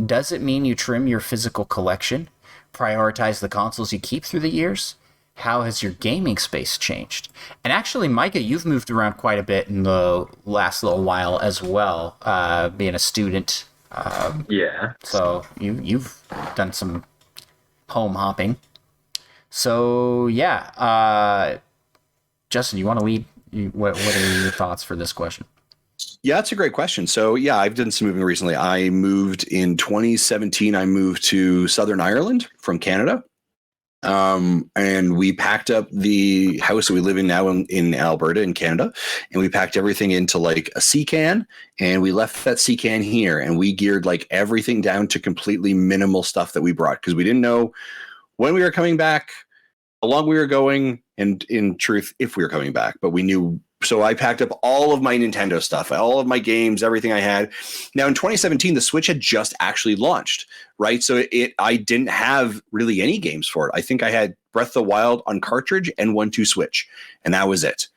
Does it mean you trim your physical collection? Prioritize the consoles you keep through the years? How has your gaming space changed? And actually, Micah, you've moved around quite a bit in the last little while as well, being a student. Yeah. So you've done some home hopping. So yeah, Justin, you want to lead? What are your thoughts for this question? Yeah, that's a great question. So yeah, I've done some moving recently. I moved in 2017. I moved to Southern Ireland from Canada. And we packed up the house that we live in now in Alberta in Canada, and we packed everything into like a sea can, and we left that sea can here, and we geared like everything down to completely minimal stuff that we brought, because we didn't know when we were coming back. how long we were going, and in truth, if we were coming back. But we knew. So I packed up all of my Nintendo stuff, all of my games, everything I had. Now in 2017, the Switch had just actually launched, right? So I didn't have really any games for it. I think I had Breath of the Wild on cartridge and 1-2 Switch, and that was it.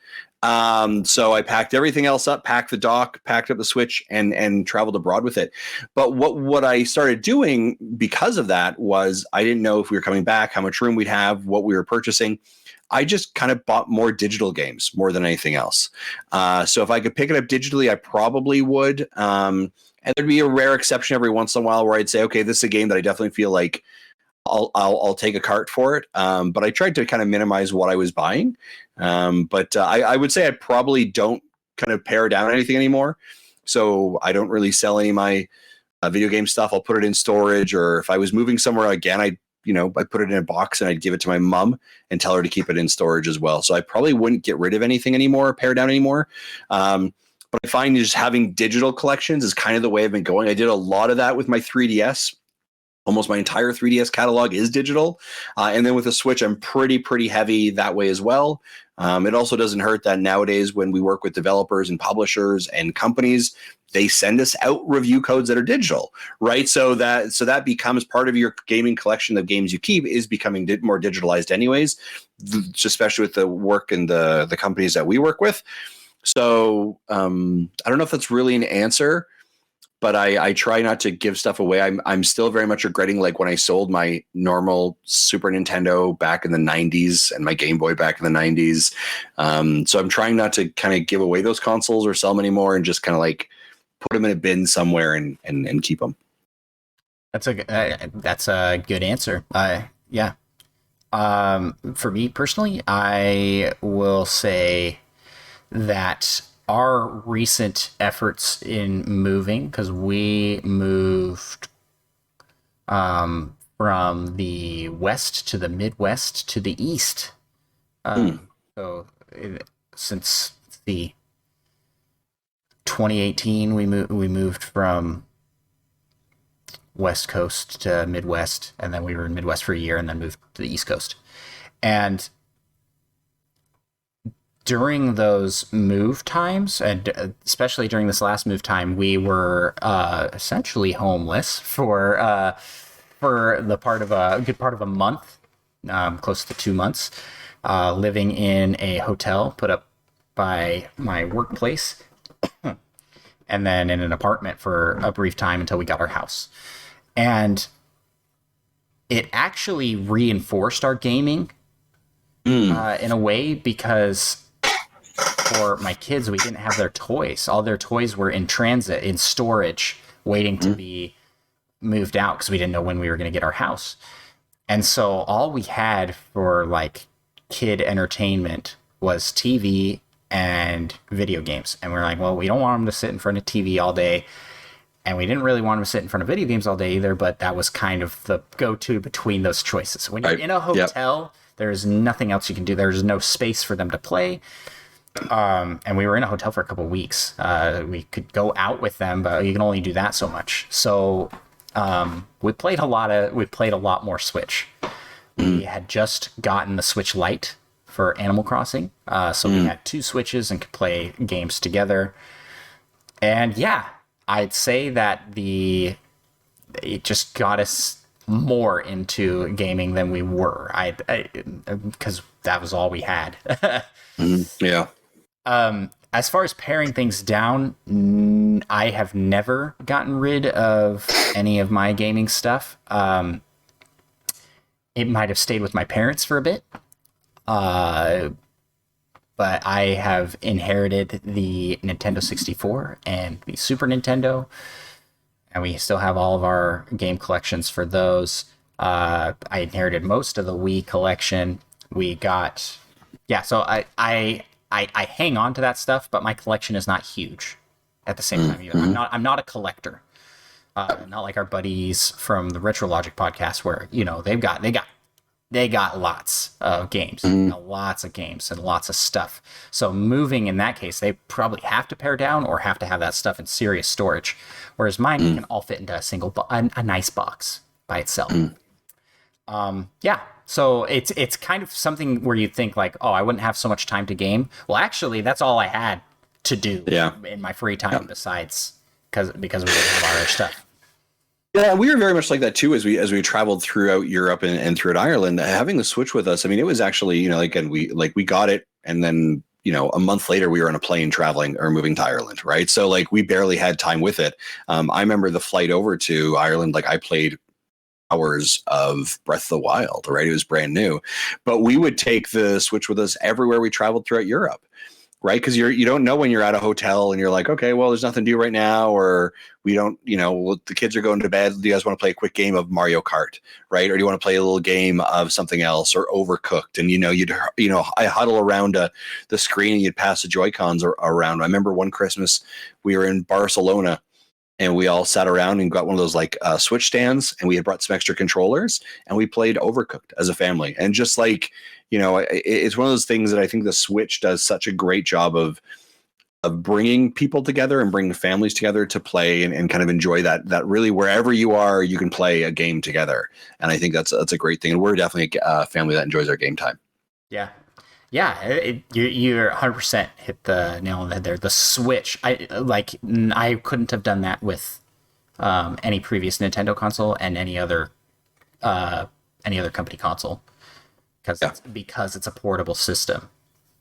So I packed everything else up, packed the dock, packed up the Switch, and traveled abroad with it. But what I started doing because of that was I didn't know if we were coming back, how much room we'd have, what we were purchasing. I just kind of bought more digital games more than anything else. So if I could pick it up digitally, I probably would. And there'd be a rare exception every once in a while where I'd say, okay, this is a game that I definitely feel like I'll take a cart for it. But I tried to kind of minimize what I was buying. But I would say I probably don't kind of pare down anything anymore. So I don't really sell any of my video game stuff. I'll put it in storage, or if I was moving somewhere again, I put it in a box and I'd give it to my mom and tell her to keep it in storage as well. So I probably wouldn't get rid of anything anymore, pare down anymore. But I find just having digital collections is kind of the way I've been going. I did a lot of that with my 3DS. Almost my entire 3DS catalog is digital. And then with the Switch, I'm pretty heavy that way as well. It also doesn't hurt that nowadays when we work with developers and publishers and companies, they send us out review codes that are digital, right? So that becomes part of your gaming collection of games you keep is becoming more digitalized anyways, especially with the work and the companies that we work with. So I don't know if that's really an answer, but I try not to give stuff away. I'm still very much regretting like when I sold my normal Super Nintendo back in the 90s and my Game Boy back in the 90s. So I'm trying not to kind of give away those consoles or sell them anymore and just kind of like put them in a bin somewhere and keep them. That's a good answer. Yeah. For me personally, I will say that our recent efforts in moving, because we moved from the west to the Midwest to the east. So since the 2018, we moved from West Coast to Midwest, and then we were in Midwest for a year, and then moved to the East Coast. And during those move times, and especially during this last move time, we were essentially homeless for the good part of a month, close to 2 months, living in a hotel put up by my workplace, and then in an apartment for a brief time until we got our house. And it actually reinforced our gaming in a way, because for my kids, we didn't have their toys. All their toys were in transit, in storage, waiting to be moved out because we didn't know when we were going to get our house. And so all we had for like kid entertainment was TV and video games. And we're like, well, we don't want them to sit in front of TV all day. And we didn't really want them to sit in front of video games all day either, but that was kind of the go-to between those choices. When you're in a hotel, there's nothing else you can do. There's no space for them to play. And we were in a hotel for a couple of weeks. We could go out with them, but you can only do that so much. So we played a lot more Switch. We had just gotten the Switch Lite for Animal Crossing, so we had 2 Switches and could play games together. And yeah, I'd say that it just got us more into gaming than we were. Because that was all we had. Yeah. As far as paring things down, I have never gotten rid of any of my gaming stuff. It might have stayed with my parents for a bit. But I have inherited the Nintendo 64 and the Super Nintendo, and we still have all of our game collections for those. I inherited most of the Wii collection. So I hang on to that stuff, but my collection is not huge at the same time either. I'm not a collector. Not like our buddies from the Retro Logic podcast where, they got lots of games, lots of games and lots of stuff. So moving in that case, they probably have to pare down or have to have that stuff in serious storage. Whereas mine can all fit into a nice box by itself. So it's kind of something where you think like, oh, I wouldn't have so much time to game. Well, actually, that's all I had to do in my free time besides because we didn't have our other stuff. Yeah, we were very much like that too as we traveled throughout Europe and throughout Ireland. Having the Switch with us, I mean, it was actually, you know, again, we got it, and then, you know, a month later we were on a plane traveling or moving to Ireland, right? So like we barely had time with it. I remember the flight over to Ireland, like I played hours of Breath of the Wild, right? It was brand new, but we would take the Switch with us everywhere we traveled throughout Europe. Right, because you don't know when you're at a hotel and you're like, okay, well, there's nothing to do right now, or we don't, you know, well, the kids are going to bed. Do you guys want to play a quick game of Mario Kart, right? Or do you want to play a little game of something else, or Overcooked? And I huddle around the screen and you'd pass the Joy-Cons around. I remember one Christmas we were in Barcelona. And we all sat around and got one of those like Switch stands, and we had brought some extra controllers, and we played Overcooked as a family. And just like, you know, it's one of those things that I think the Switch does such a great job of bringing people together and bringing families together to play and kind of enjoy that really wherever you are, you can play a game together. And I think that's a great thing. And we're definitely a family that enjoys our game time. Yeah. Yeah, you're 100% hit the nail on the head there. The Switch, I couldn't have done that with any previous Nintendo console and any other company console because it's a portable system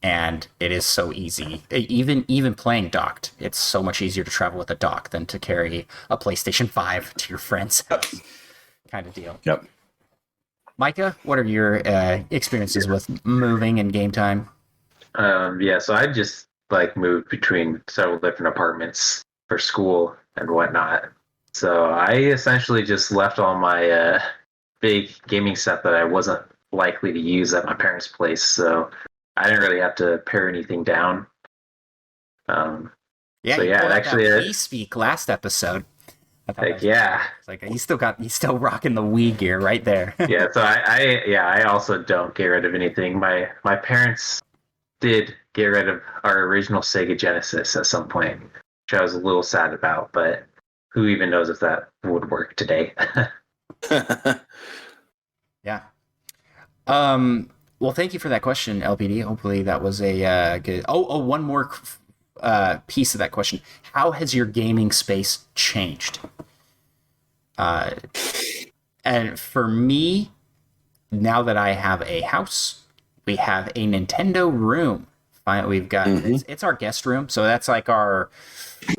and it is so easy. Even playing docked, it's so much easier to travel with a dock than to carry a PlayStation 5 to your friend's house, kind of deal. Yep. Micah, what are your experiences with moving and game time? So I just like moved between several different apartments for school and whatnot. So I essentially just left all my big gaming set that I wasn't likely to use at my parents' place. So I didn't really have to pare anything down. Actually, we speak last episode. It's like he's still rocking the Wii gear right there. Yeah, so I also don't get rid of anything. My parents did get rid of our original Sega Genesis at some point, which I was a little sad about, but who even knows if that would work today. Yeah. Well, thank you for that question, LPD. Hopefully that was a good. One more piece of that question. How has your gaming space changed? And for me, now that I have a house, we have a Nintendo room. We've got it's our guest room, so that's like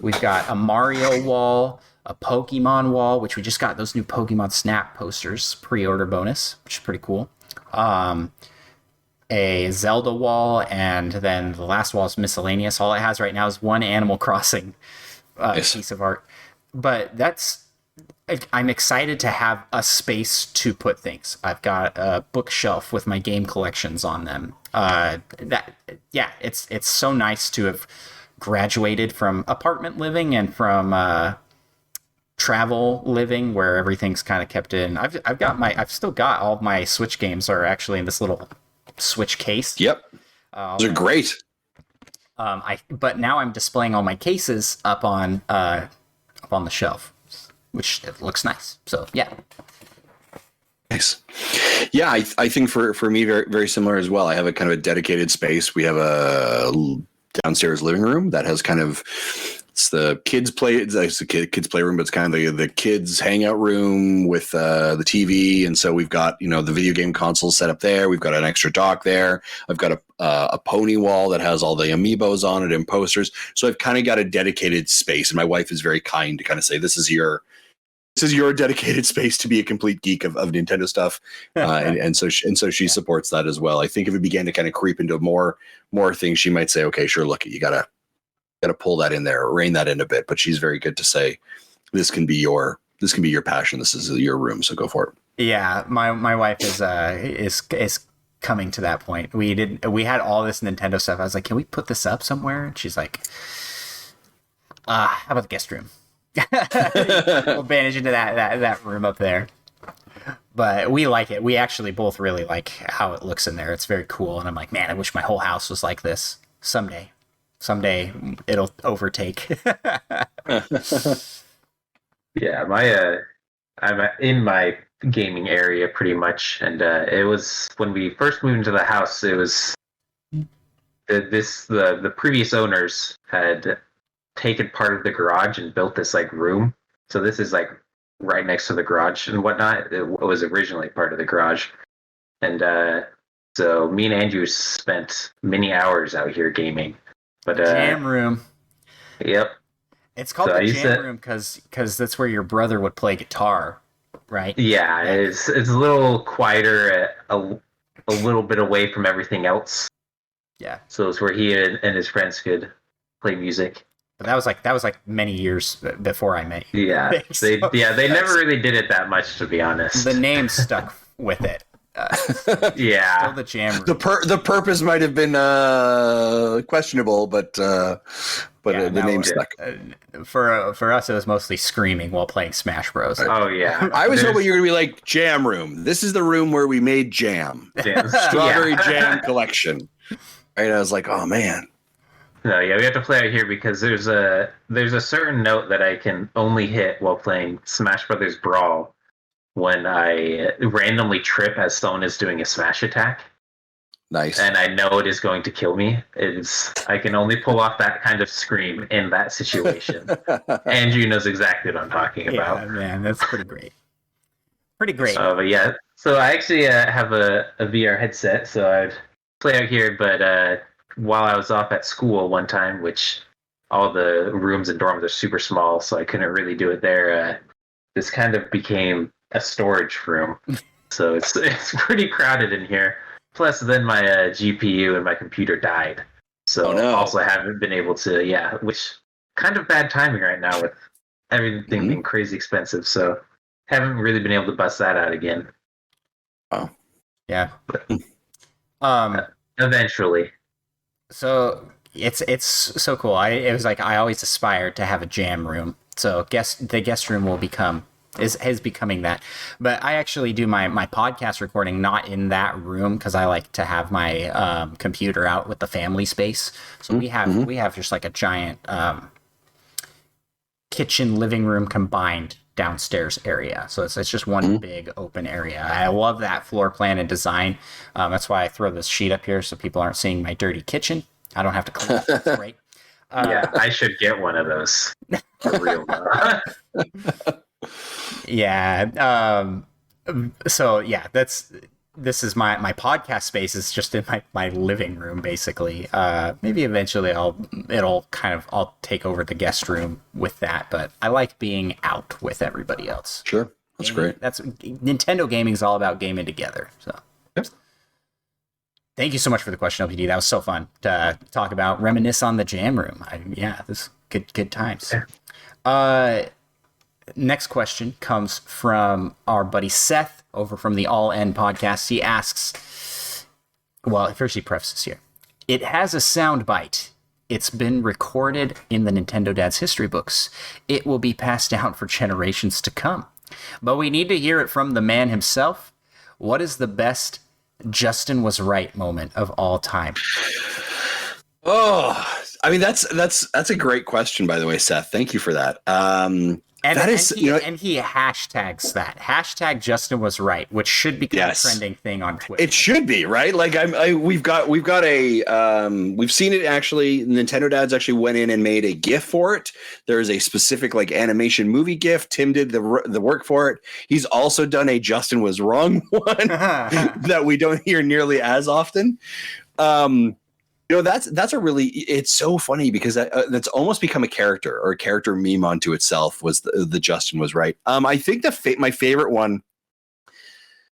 we've got a Mario wall, a Pokemon wall, which we just got those new Pokemon Snap posters, pre-order bonus, which is pretty cool. A Zelda wall, and then the last wall is miscellaneous. All it has right now is one Animal Crossing piece of art. But I'm excited to have a space to put things. I've got a bookshelf with my game collections on them. It's so nice to have graduated from apartment living and from travel living where everything's kind of kept in. I've still got all of my Switch games are actually in this little Switch case. Yep. Those are great. But now I'm displaying all my cases up on the shelf, which it looks nice. So yeah. Nice. Yeah, I think for me very very similar as well. I have a kind of a dedicated space. We have a downstairs living room that has kind of it's the kids play. It's a kids playroom, but it's kind of the kids hangout room with the TV. And so we've got the video game consoles set up there. We've got an extra dock there. I've got a pony wall that has all the amiibos on it and posters. So I've kind of got a dedicated space. And my wife is very kind to kind of say, this is your dedicated space to be a complete geek of Nintendo stuff, and so she supports that as well. I think if it began to kind of creep into more things, she might say, "Okay, sure, look, you gotta pull that in there, or rein that in a bit." But she's very good to say, "This can be your passion. This is your room, so go for it." Yeah, my wife is coming to that point. We had all this Nintendo stuff. I was like, "Can we put this up somewhere?" And she's like, "How about the guest room?" We'll manage into that room up there, but we like it. We actually both really like how it looks in there. It's very cool, and I'm like, man, I wish my whole house was like this. Someday it'll overtake. Yeah, I'm in my gaming area pretty much. And it was when we first moved into the house. It was the previous owners had taken part of the garage and built this like room. So this is like right next to the garage and whatnot. It was originally part of the garage, and so me and Andrew spent many hours out here gaming. But Jam room. Yep. It's called the jam room because that's where your brother would play guitar, right? Yeah, it's a little quieter, a little bit away from everything else. Yeah. So it's where he and his friends could play music. But that was like many years before I met you. Yeah, they never really did it that much, to be honest. The name stuck with it. Yeah, still the jam room. The purpose might have been questionable, but the name stuck. For us, it was mostly screaming while playing Smash Bros. Oh yeah, I was hoping you were gonna be like jam room. This is the room where we made jam. Strawberry jam collection. Right, I was like, oh man. No, yeah, we have to play out here because there's a certain note that I can only hit while playing Smash Brothers Brawl when I randomly trip as someone is doing a smash attack. Nice. And I know it is going to kill me. I can only pull off that kind of scream in that situation. Andrew knows exactly what I'm talking about. Yeah, man, that's pretty great. Pretty great. But yeah, so I actually have a VR headset, so I'd play out here, but while I was off at school one time, which all the rooms and dorms are super small, so I couldn't really do it there, this kind of became a storage room. So it's pretty crowded in here. Plus, then my GPU and my computer died. So also haven't been able to, which kind of bad timing right now with everything being crazy expensive. So haven't really been able to bust that out again. Oh. Yeah. Eventually. So it's so cool. It was like I always aspired to have a jam room. So the guest room is becoming that. But I actually do my podcast recording not in that room because I like to have my computer out with the family space. So we have just like a giant kitchen living room combined downstairs area. So it's just one big open area. I love that floor plan and design. That's why I throw this sheet up here so people aren't seeing my dirty kitchen. I don't have to clean it. It's great. Yeah, I should get one of those. For real. Yeah. So yeah, this is my podcast space is just in my living room basically. Maybe eventually I'll take over the guest room with that, but I like being out with everybody else. Sure. That's great. That's Nintendo gaming is all about gaming together. So yep. Thank you so much for the question, LPD. That was so fun to talk about, reminisce on the jam room. This good times. Next question comes from our buddy Seth over from the All N podcast. He asks, well, first he prefaces here. It has a sound bite. It's been recorded in the NintendoDads history books. It will be passed down for generations to come. But we need to hear it from the man himself. What is the best Justin was right moment of all time? Oh, I mean, that's a great question, by the way, Seth. Thank you for that. And he hashtags that. Hashtag Justin was right, which should become a trending thing on Twitter. It should be, right? Like we've seen it actually. NintendoDads actually went in and made a GIF for it. There is a specific like animation movie GIF. Tim did the work for it. He's also done a Justin was wrong one that we don't hear nearly as often. That's a really, it's so funny because that's almost become a character or a character meme onto itself was the Justin was right. I think my favorite one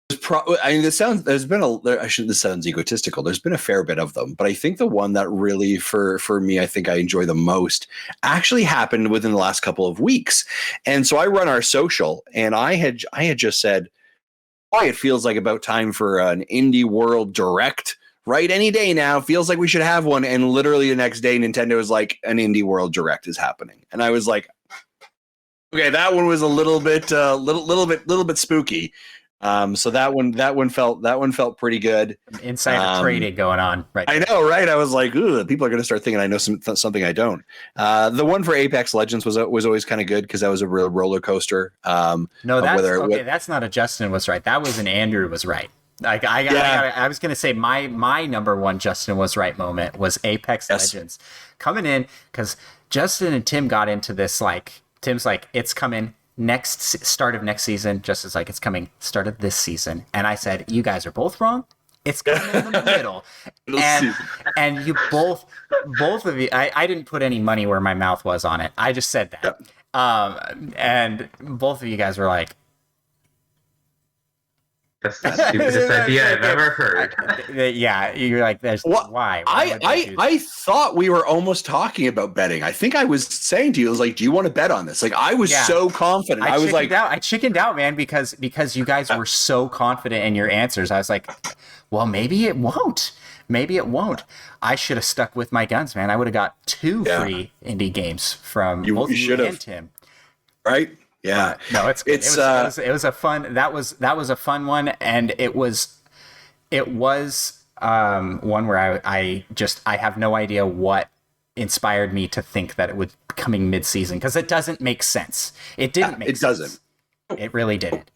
this sounds egotistical. There's been a fair bit of them, but I think the one that really for me, I think I enjoy the most actually happened within the last couple of weeks. And so I run our social and I had just said, boy, it feels like about time for an Indie World Direct. Right, any day now feels like we should have one, and literally the next day, Nintendo is like, an Indie World Direct is happening, and I was like, okay, that one was a little bit spooky, So that one felt pretty good. Insider trading going on right I know, right? I was like, ooh, people are going to start thinking I know something I don't. The one for Apex Legends was always kind of good because that was a real roller coaster. No, that's not a Justin was right. That was an Andrew was right. I was gonna say my number one Justin was right moment was Apex Legends coming in because Justin and Tim got into this Tim's like it's coming start of next season. Justin's like it's coming start of this season, and I said you guys are both wrong. It's coming in the middle, and you both of you. I didn't put any money where my mouth was on it. I just said that, and both of you guys were like. That's the stupidest idea I've ever heard. Yeah, you're like, why? I thought we were almost talking about betting. I think I was saying to you, I was like, do you want to bet on this? Like, I was so confident. I chickened out, man, because you guys were so confident in your answers. I was like, well, maybe it won't. Maybe it won't. I should have stuck with my guns, man. I would have got 2 free indie games from both you and Tim. Right? Yeah, no, it's good. It was a fun. That was a fun one, and it was one where I have no idea what inspired me to think that it would be coming mid-season because it doesn't make sense. It didn't make sense. It doesn't. It really didn't.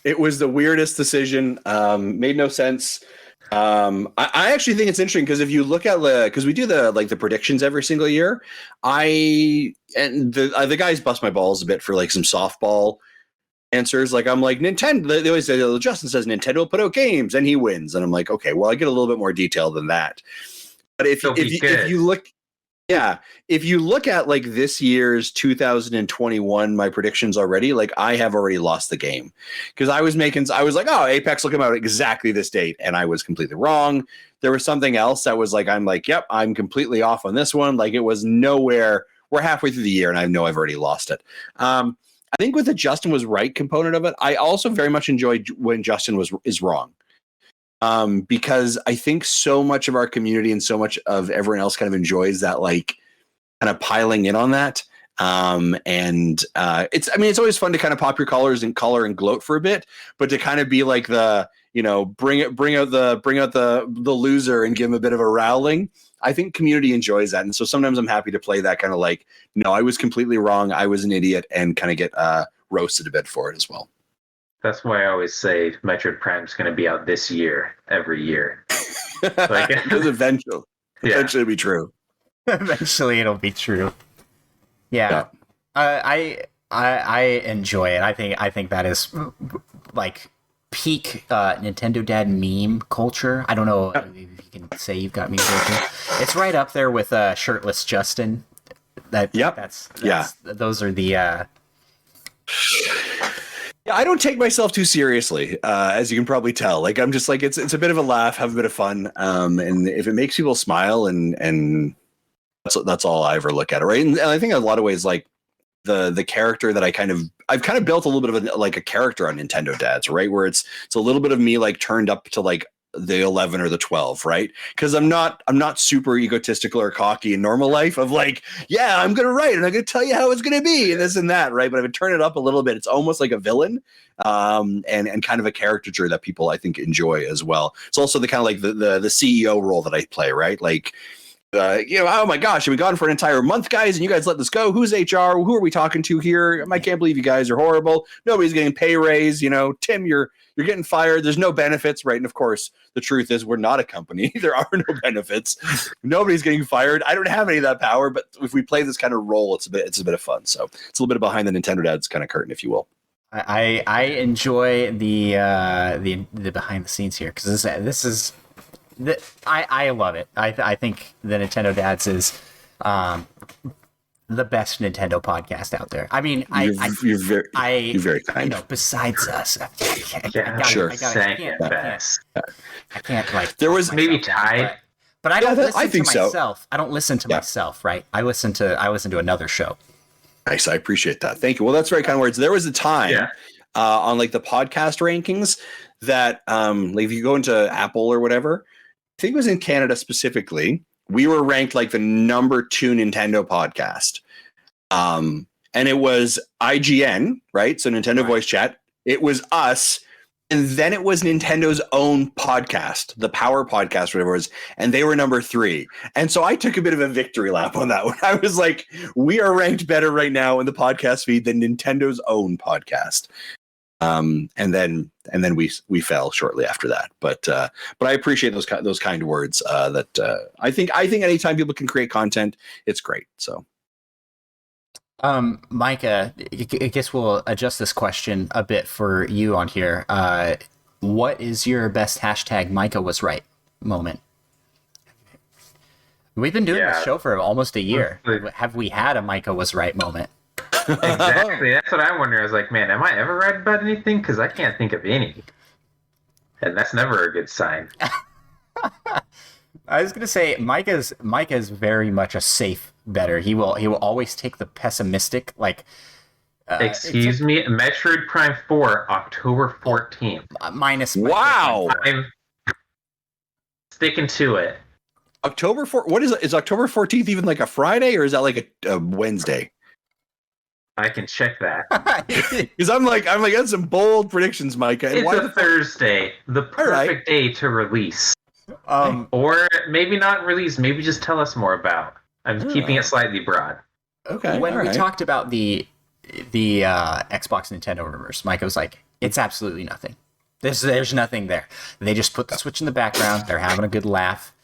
It was the weirdest decision. Made no sense. I actually think it's interesting because if you look at because we do the predictions every single year, the guys bust my balls a bit for some softball answers. Like I'm like Nintendo. They always say Justin says Nintendo will put out games and he wins, and I'm like, okay, well I get a little bit more detail than that. But if you look. Yeah, if you look at this year's 2021, my predictions already, I have already lost the game because I was like, oh, Apex will come out exactly this date, and I was completely wrong. There was something else that was I'm like, yep, I'm completely off on this one. It was nowhere. We're halfway through the year, and I know I've already lost it. I think with the Justin was right component of it, I also very much enjoyed when Justin is wrong. Because I think so much of our community and so much of everyone else kind of enjoys that, kind of piling in on that. It's always fun to kind of pop your colors and color and gloat for a bit, but to kind of be bring out the loser and give him a bit of a rowling. I think community enjoys that. And so sometimes I'm happy to play that kind of no, I was completely wrong. I was an idiot, and kind of get roasted a bit for it as well. That's why I always say Metroid Prime's going to be out this year, every year. Because eventually it'll be true. Eventually it'll be true. Yeah. I enjoy it. I think that is peak NintendoDad meme culture. I don't know if you can say you've got meme culture. It's right up there with shirtless Justin. Those are the Yeah, I don't take myself too seriously, as you can probably tell. I'm just it's a bit of a laugh, have a bit of fun, and if it makes people smile, and that's all I ever look at it, right? And I think in a lot of ways, the character that I've kind of built a little bit of a character on NintendoDads, right? Where it's a little bit of me turned up to the 11 or the 12, right? Because I'm not super egotistical or cocky in normal life of yeah, I'm gonna write and I'm gonna tell you how it's gonna be and this and that, right? But if I turn it up a little bit, it's almost like a villain, and kind of a caricature that people I think enjoy as well. It's also the kind of the CEO role that I play, right? Oh my gosh, have we gone for an entire month, guys? And you guys let this go? Who's HR? Who are we talking to here? I can't believe you guys are horrible. Nobody's getting pay raise. Tim, you're getting fired. There's no benefits, right? And of course, the truth is we're not a company. There are no benefits. Nobody's getting fired. I don't have any of that power. But if we play this kind of role, it's a bit of fun. So it's a little bit behind the NintendoDads kind of curtain, if you will. I enjoy the behind the scenes here because this is. I love it. I think the NintendoDads is the best Nintendo podcast out there. I mean, you're very kind. Besides us, I can't there was maybe tied, but I don't listen to myself. So. I don't listen to myself, right? I listen to another show. Nice, I appreciate that. Thank you. Well, that's very kind words. There was a time on the podcast rankings that if you go into Apple or whatever. I think it was in Canada specifically. We were ranked the number 2 Nintendo podcast. And it was IGN, right? So Nintendo Voice Chat. It was us And then it was Nintendo's own podcast, the Power Podcast, whatever it was, and they were number 3. And so I took a bit of a victory lap on that one. I was like, we are ranked better right now in the podcast feed than Nintendo's own podcast. And then we fell shortly after that. But I appreciate those kind words. I think anytime people can create content, it's great. So. Micah, I guess we'll adjust this question a bit for you on here. What is your best hashtag Micah was right moment? We've been doing this show for almost a year. Have we had a Micah was right moment? Exactly. That's what I wonder. I was like, man, am I ever right about anything? Because I can't think of any. And that's never a good sign. I was going to say Micah's very much a safe better. He will always take the pessimistic, like excuse me, Metroid Prime 4 October 14th. Minus wow. I'm sticking to it. October 4th. What is October 14th even like a Friday, or is that like a Wednesday? I can check that. Because I'm like that's some bold predictions, Micah. And it's a Thursday, the perfect day to release. Or maybe not release, maybe just tell us more about. I'm keeping it slightly broad. Okay. When we talked about the Xbox Nintendo rumors, Micah was like, it's absolutely nothing. There's nothing there. They just put the Switch in the background, they're having a good laugh.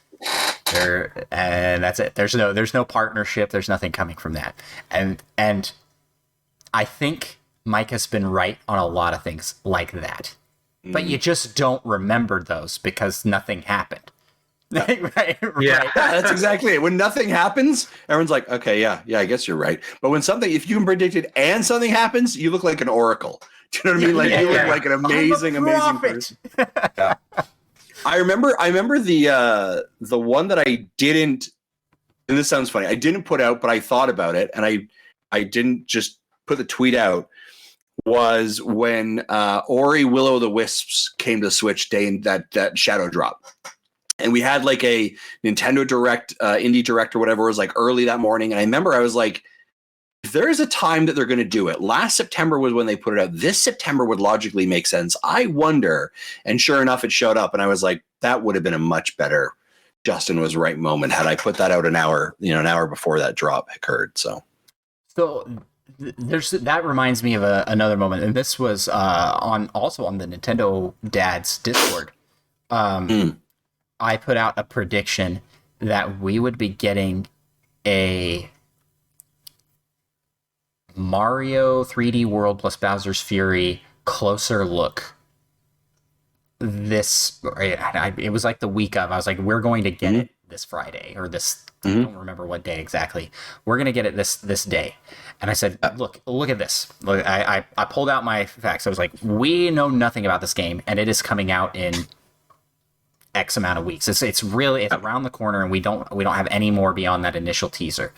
And that's it. There's no partnership, there's nothing coming from that. And I think Micah's been right on a lot of things like that. But you just don't remember those because nothing happened. right? Yeah, that's exactly it. When nothing happens, everyone's like, okay, yeah, I guess you're right. But when if you can predict it and something happens, you look like an oracle. Do you know what I mean? Like you look like an amazing person. Yeah. I remember the one that I didn't, and this sounds funny, I didn't put out, but I thought about it, and I didn't just put the tweet out, was when Ori Will o' the Wisps came to Switch day in that shadow drop. And we had like a Nintendo Direct, Indie Direct or whatever. It was like early that morning. And I remember I was like, if there is a time that they're going to do it, last September was when they put it out. This September would logically make sense. I wonder. And sure enough, it showed up. And I was like, that would have been a much better Justin was right moment had I put that out an hour before that drop occurred. So that reminds me of another moment. And this was also on the NintendoDads Discord. I put out a prediction that we would be getting a Mario 3D World plus Bowser's Fury closer look. It was like the week of. I was like, we're going to get it this Friday or this. I don't remember what day exactly. We're going to get it this day. And I said, look at this. Look, I pulled out my facts. I was like, we know nothing about this game, and it is coming out in X amount of weeks. It's around the corner, and we don't have any more beyond that initial teaser.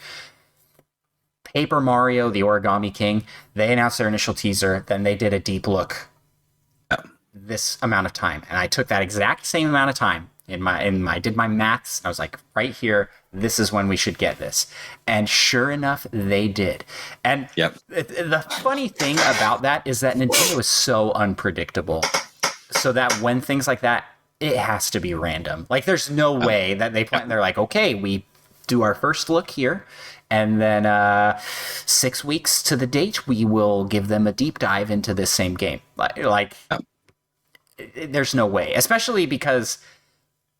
Paper Mario, the Origami King, they announced their initial teaser, then they did a deep look this amount of time. And I took that exact same amount of time I did my maths, and I was like, right here, this is when we should get this. And sure enough, they did. And the funny thing about that is that Nintendo is so unpredictable. So that when things like that, it has to be random. Like, there's no way that they plan. They're like, okay, we do our first look here, and then 6 weeks to the date, we will give them a deep dive into this same game. There's no way, especially because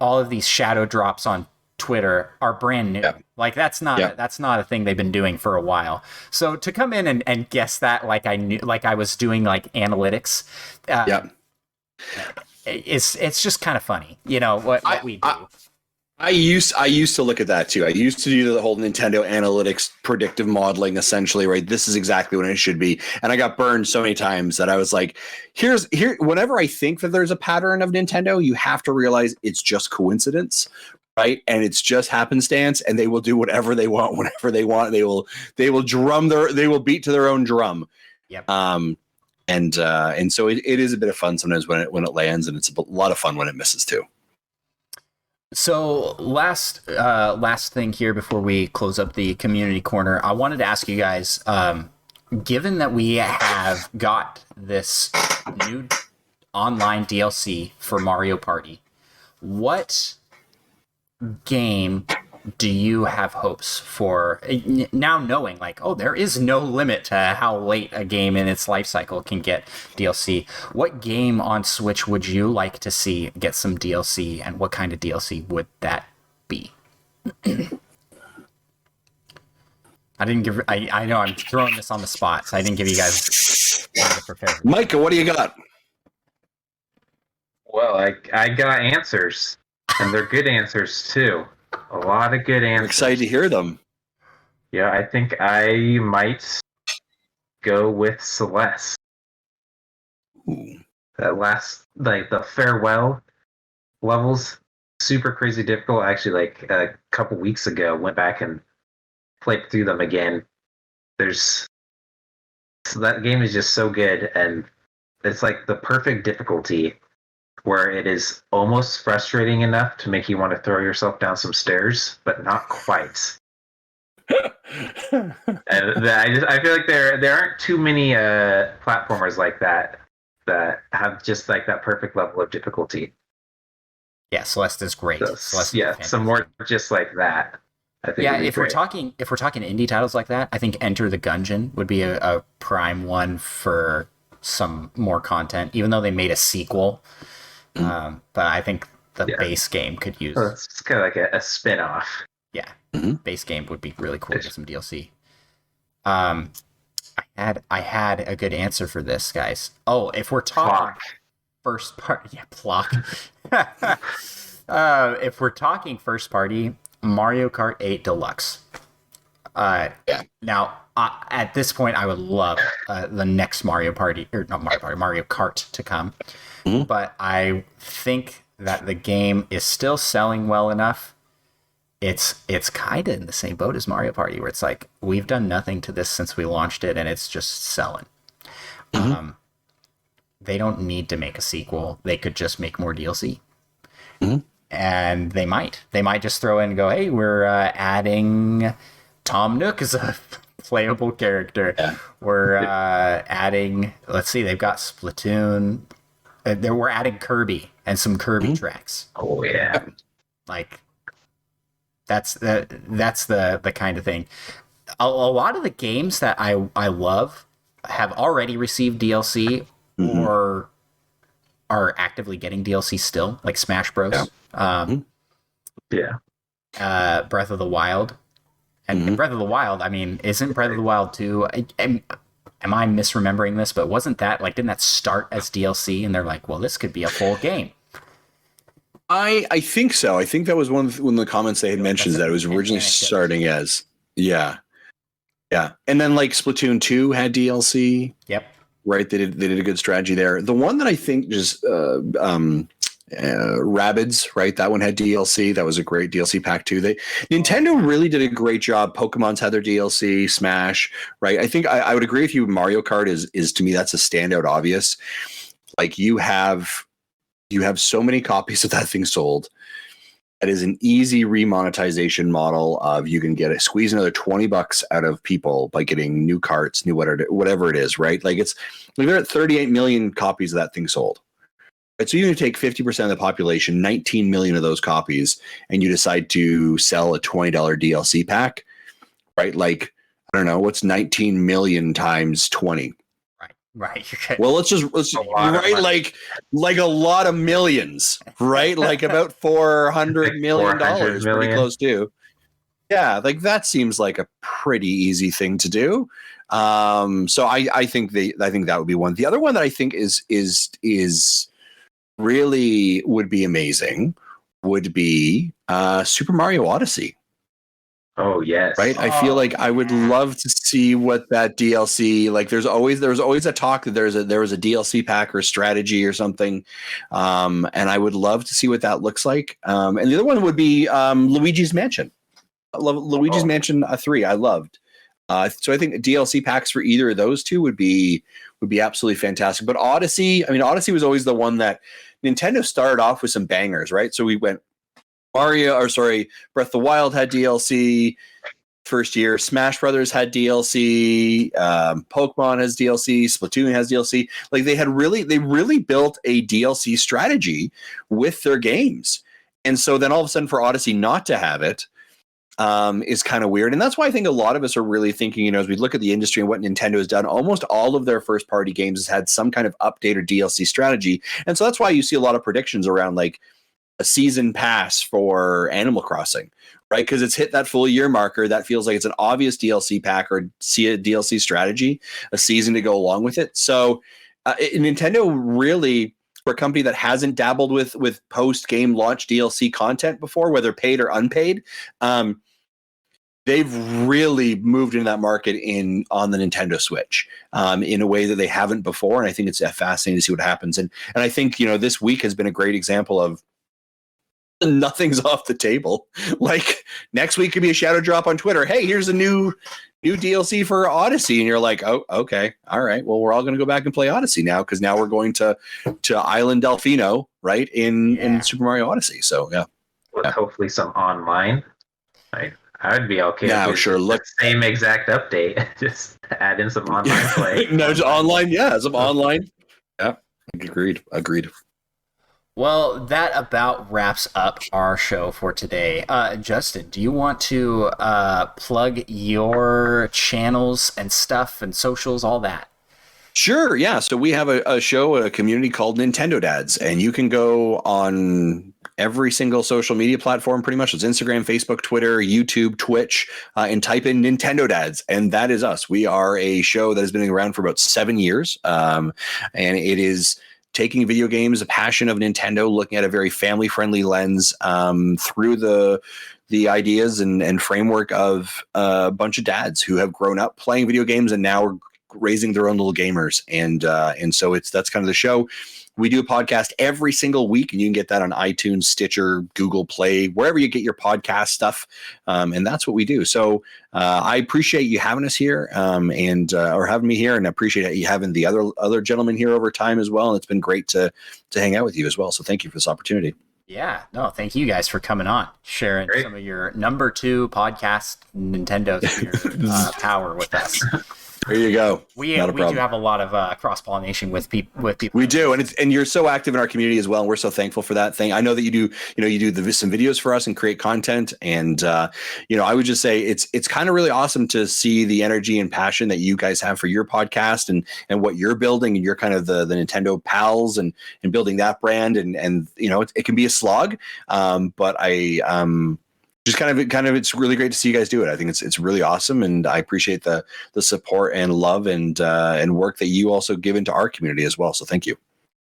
all of these shadow drops on Twitter are brand new. Yeah. Like that's not a thing they've been doing for a while. So to come in and guess that like I knew, like I was doing like analytics. It's just kind of funny, you know, what we do. I used to look at that too. I used to do the whole Nintendo analytics predictive modeling, essentially, right? This is exactly what it should be. And I got burned so many times that I was like, whenever I think that there's a pattern of Nintendo, you have to realize it's just coincidence, right? And it's just happenstance, and they will do whatever they want, whenever they want. They will beat to their own drum. Yep. And so it is a bit of fun sometimes when it lands, and it's a lot of fun when it misses too. So last thing here before we close up the community corner, I wanted to ask you guys, given that we have got this new online DLC for Mario Party, what game do you have hopes for, now knowing like, oh, there is no limit to how late a game in its life cycle can get DLC? What game on Switch would you like to see get some DLC, and what kind of DLC would that be? I know I'm throwing this on the spot, so I didn't give you guys time to prepare. Micah, what do you got? Well, I got answers, and they're good answers too. A lot of good answers. I'm excited to hear them. Yeah, I think I might go with Celeste. Ooh. That last, like, the farewell levels, super crazy difficult. Actually, like a couple weeks ago, went back and played through them again. So that game is just so good, and it's like the perfect difficulty where it is almost frustrating enough to make you want to throw yourself down some stairs, but not quite. And I feel like there aren't too many platformers like that have just like that perfect level of difficulty. Yeah, Celeste is great. So, Celeste yeah, some more just like that. I think. Yeah, if we're talking indie titles like that, I think Enter the Gungeon would be a prime one for some more content, even though they made a sequel. But I think the base game could use. Well, it's kind of like a spin-off. Yeah, base game would be really cool to get some DLC. I had a good answer for this, guys. Oh, if we're talking first party, Plock. If we're talking first party, Mario Kart 8 Deluxe. Now, at this point, I would love the next Mario Kart to come. But I think that the game is still selling well enough. It's kind of in the same boat as Mario Party, where it's like, we've done nothing to this since we launched it, and it's just selling. They don't need to make a sequel. They could just make more DLC. And they might just throw in and go, hey, we're adding Tom Nook as a playable character. We're adding, let's see, they've got Splatoon. We're adding Kirby and some Kirby tracks. Oh yeah, like that's the kind of thing. A lot of the games that I love have already received DLC or are actively getting DLC still, like Smash Bros. Breath of the Wild. And Breath of the Wild, I mean, isn't Breath of the Wild 2? Am I misremembering this? But wasn't that, like, didn't that start as DLC? And they're like, well, this could be a full game. I think so. I think that was one of the comments they had mentioned, that it was originally starting as. Yeah. And then, like, Splatoon 2 had DLC. Yep. Right? They did a good strategy there. The one that I think just Rabbids, right? That one had DLC. That was a great DLC pack too. Nintendo really did a great job. Pokemon's had their DLC, Smash, right? I think I would agree with you. Mario Kart is to me, that's a standout obvious. Like you have so many copies of that thing sold. That is an easy remonetization model of you can squeeze another $20 out of people by getting new carts, new whatever it is, right? Like they're at 38 million copies of that thing sold. Right, so you take 50% of the population, 19 million of those copies, and you decide to sell a $20 DLC pack, right? Like, I don't know, what's 19 million times 20? Right. Well, let's right, like a lot of millions, right? Like about $400 million, pretty close to. Yeah, like that seems like a pretty easy thing to do. So I think that would be one. The other one that I think is really would be amazing would be Super Mario Odyssey. Oh yes. Right. I feel like I would love to see what that DLC, like there was always a talk that there was a DLC pack or a strategy or something. And I would love to see what that looks like. And the other one would be Luigi's Mansion. I love Luigi's Mansion 3. I loved. So I think DLC packs for either of those two would be absolutely fantastic. But Odyssey was always the one that Nintendo started off with some bangers, right? So we went Breath of the Wild had DLC, first year. Smash Brothers had DLC. Pokemon has DLC. Splatoon has DLC. Like they really built a DLC strategy with their games. And so then all of a sudden for Odyssey not to have it is kind of weird. And that's why I think a lot of us are really thinking, as we look at the industry and what Nintendo has done, almost all of their first party games has had some kind of update or DLC strategy. And so that's why you see a lot of predictions around like a season pass for Animal Crossing, right? Because it's hit that full year marker. That feels like it's an obvious DLC pack or see a DLC strategy, a season to go along with it. So Nintendo really, for a company that hasn't dabbled with post-game launch DLC content before, whether paid or unpaid, they've really moved into that market on the Nintendo Switch in a way that they haven't before. And I think it's fascinating to see what happens. And I think, this week has been a great example of nothing's off the table. Like next week could be a shadow drop on Twitter. Hey, here's a new DLC for Odyssey. And you're like, oh, okay. All right. Well, we're all going to go back and play Odyssey now, because now we're going to Island Delfino, right? In Super Mario Odyssey. So, yeah. With hopefully some online. I would be okay with sure. the same exact update. Just add in some online play. No, it's online. Yeah, some online. Yeah, agreed. Well, that about wraps up our show for today. Justin, do you want to plug your channels and stuff and socials, all that? Sure, yeah. So we have a community called NintendoDads, and you can go on every single social media platform, pretty much. It's Instagram, Facebook, Twitter, YouTube, Twitch, and type in NintendoDads, and that is us. We are a show that has been around for about 7 years, and it is taking video games, a passion of Nintendo, looking at a very family-friendly lens through the ideas and framework of a bunch of dads who have grown up playing video games and now are raising their own little gamers. And so that's kind of the show. We do a podcast every single week, and you can get that on iTunes, Stitcher, Google Play, wherever you get your podcast stuff. And that's what we do. So I appreciate you having us here or having me here, and I appreciate you having the other gentlemen here over time as well. And it's been great to hang out with you as well. So thank you for this opportunity. Yeah, no, thank you guys for coming on, sharing some of your number 2 podcast Nintendo power with us. There you go. We do have a lot of cross-pollination with people. We do, and you're so active in our community as well, and we're so thankful for that thing. I know that you do some videos for us and create content, and I would just say it's kind of really awesome to see the energy and passion that you guys have for your podcast and what you're building, and you're kind of the Nintendo pals and building that brand, and it can be a slog, but just kind of it's really great to see you guys do it. I think it's really awesome, and I appreciate the support and love and work that you also give into our community as well. So thank you.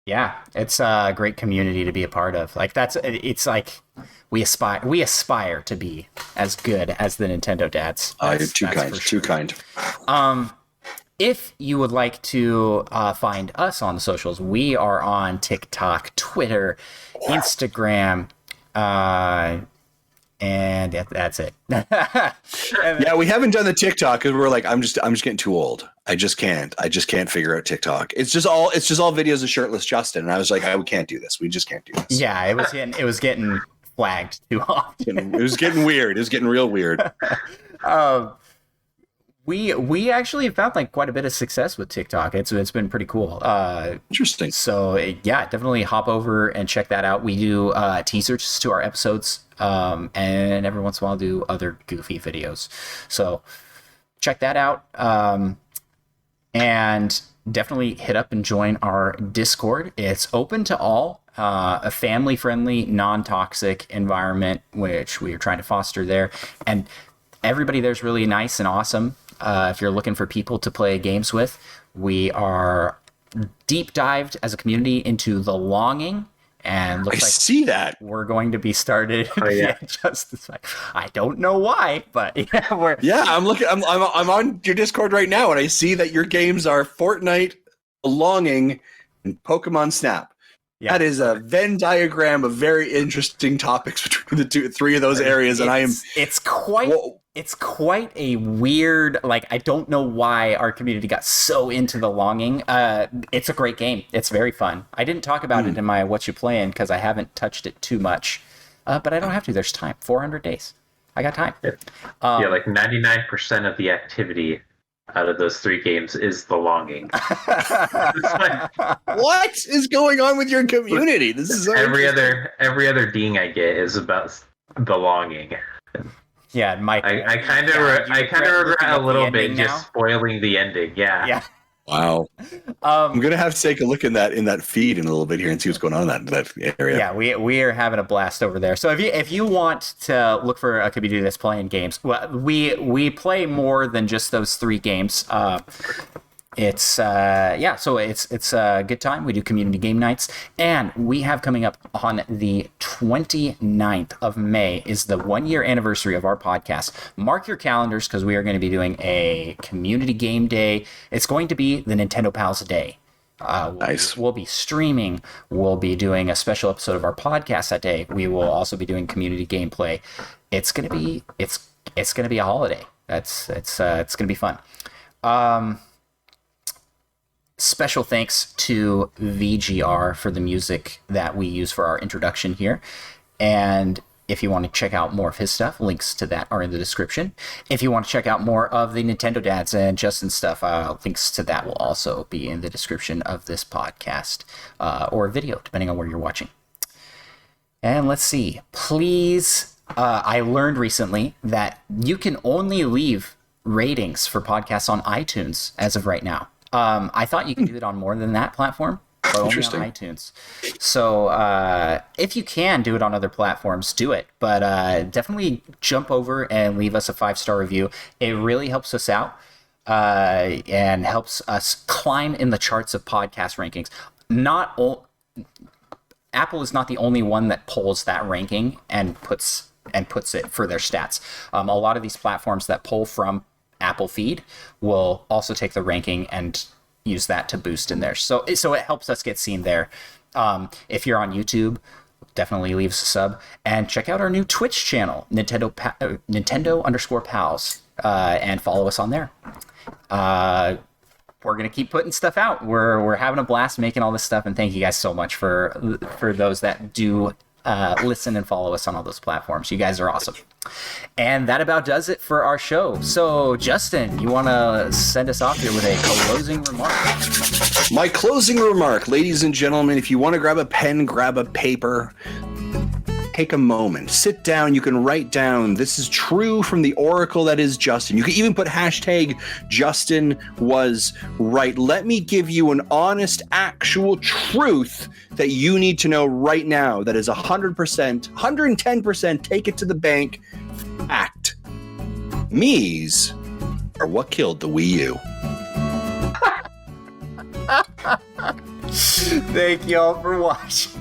Yeah, it's a great community to be a part of. Like it's like we aspire to be as good as the Nintendo Dads. Too kind. If you would like to find us on the socials, we are on TikTok, Twitter, Instagram, and that's it. Yeah, we haven't done the TikTok because we're like, I'm just getting too old. I just can't figure out TikTok. It's just all videos of shirtless Justin, and I was like, we can't do this. We just can't do this. Yeah, it was getting flagged too often. It was getting weird. It was getting real weird. We actually found like quite a bit of success with TikTok. It's been pretty cool. Interesting. So yeah, definitely hop over and check that out. We do teasers to our episodes, and every once in a while do other goofy videos. So check that out, and definitely hit up and join our Discord. It's open to all. A family-friendly, non-toxic environment, which we are trying to foster there, and everybody there's really nice and awesome. If you're looking for people to play games with, we are deep dived as a community into The Longing, and looks like see that we're going to be started. Oh, yeah. Just like, I don't know why, but I'm looking. I'm on your Discord right now, and I see that your games are Fortnite, The Longing, and Pokemon Snap. Yeah. That is a Venn diagram of very interesting topics between the three of those areas, and it's quite a weird, like, I don't know why our community got so into The Longing. It's a great game. It's very fun. I didn't talk about it in my Whatcha Playin because I haven't touched it too much, but I don't have to. There's time. 400 days. I got time. Yeah, like 99% of the activity out of those 3 games is the longing. What is going on with your community? This is so every other ding I get is about the longing. Yeah, Mike. I kind of regret a little bit just spoiling the ending. Yeah. Yeah. Wow. I'm gonna have to take a look in that feed in a little bit here and see what's going on in that area. Yeah, we are having a blast over there. So if you want to look for a community that's playing games, well, we play more than just those 3 games. It's a good time. We do community game nights, and we have coming up on the 29th of May is the 1-year anniversary of our podcast. Mark your calendars, because we are going to be doing a community game day. It's going to be the Nintendo Pals Day. Nice. We'll be streaming. We'll be doing a special episode of our podcast that day. We will also be doing community gameplay. It's gonna be a holiday. It's gonna be fun. Special thanks to VGR for the music that we use for our introduction here. And if you want to check out more of his stuff, links to that are in the description. If you want to check out more of the NintendoDads and Justin stuff, links to that will also be in the description of this podcast or video, depending on where you're watching. And let's see. Please, I learned recently that you can only leave ratings for podcasts on iTunes as of right now. I thought you could do it on more than that platform, but only on iTunes. So if you can do it on other platforms, do it. But definitely jump over and leave us a 5-star review. It really helps us out and helps us climb in the charts of podcast rankings. Apple is not the only one that pulls that ranking and puts it for their stats. A lot of these platforms that pull from Apple feed will also take the ranking and use that to boost in there. So it helps us get seen there. If you're on YouTube, definitely leave us a sub and check out our new Twitch channel, Nintendo_Pals, and follow us on there. We're going to keep putting stuff out. We're having a blast making all this stuff, and thank you guys so much for those that do listen and follow us on all those platforms. You guys are awesome. And that about does it for our show. So, Justin, you want to send us off here with a closing remark? My closing remark, ladies and gentlemen, if you want to grab a pen, grab a paper, take a moment, sit down, you can write down, this is true from the oracle that is Justin. You can even put hashtag Justin was right. Let me give you an honest, actual truth that you need to know right now. That is 100%, 110%, take it to the bank. Fact. Miis are what killed the Wii U. Thank you all for watching.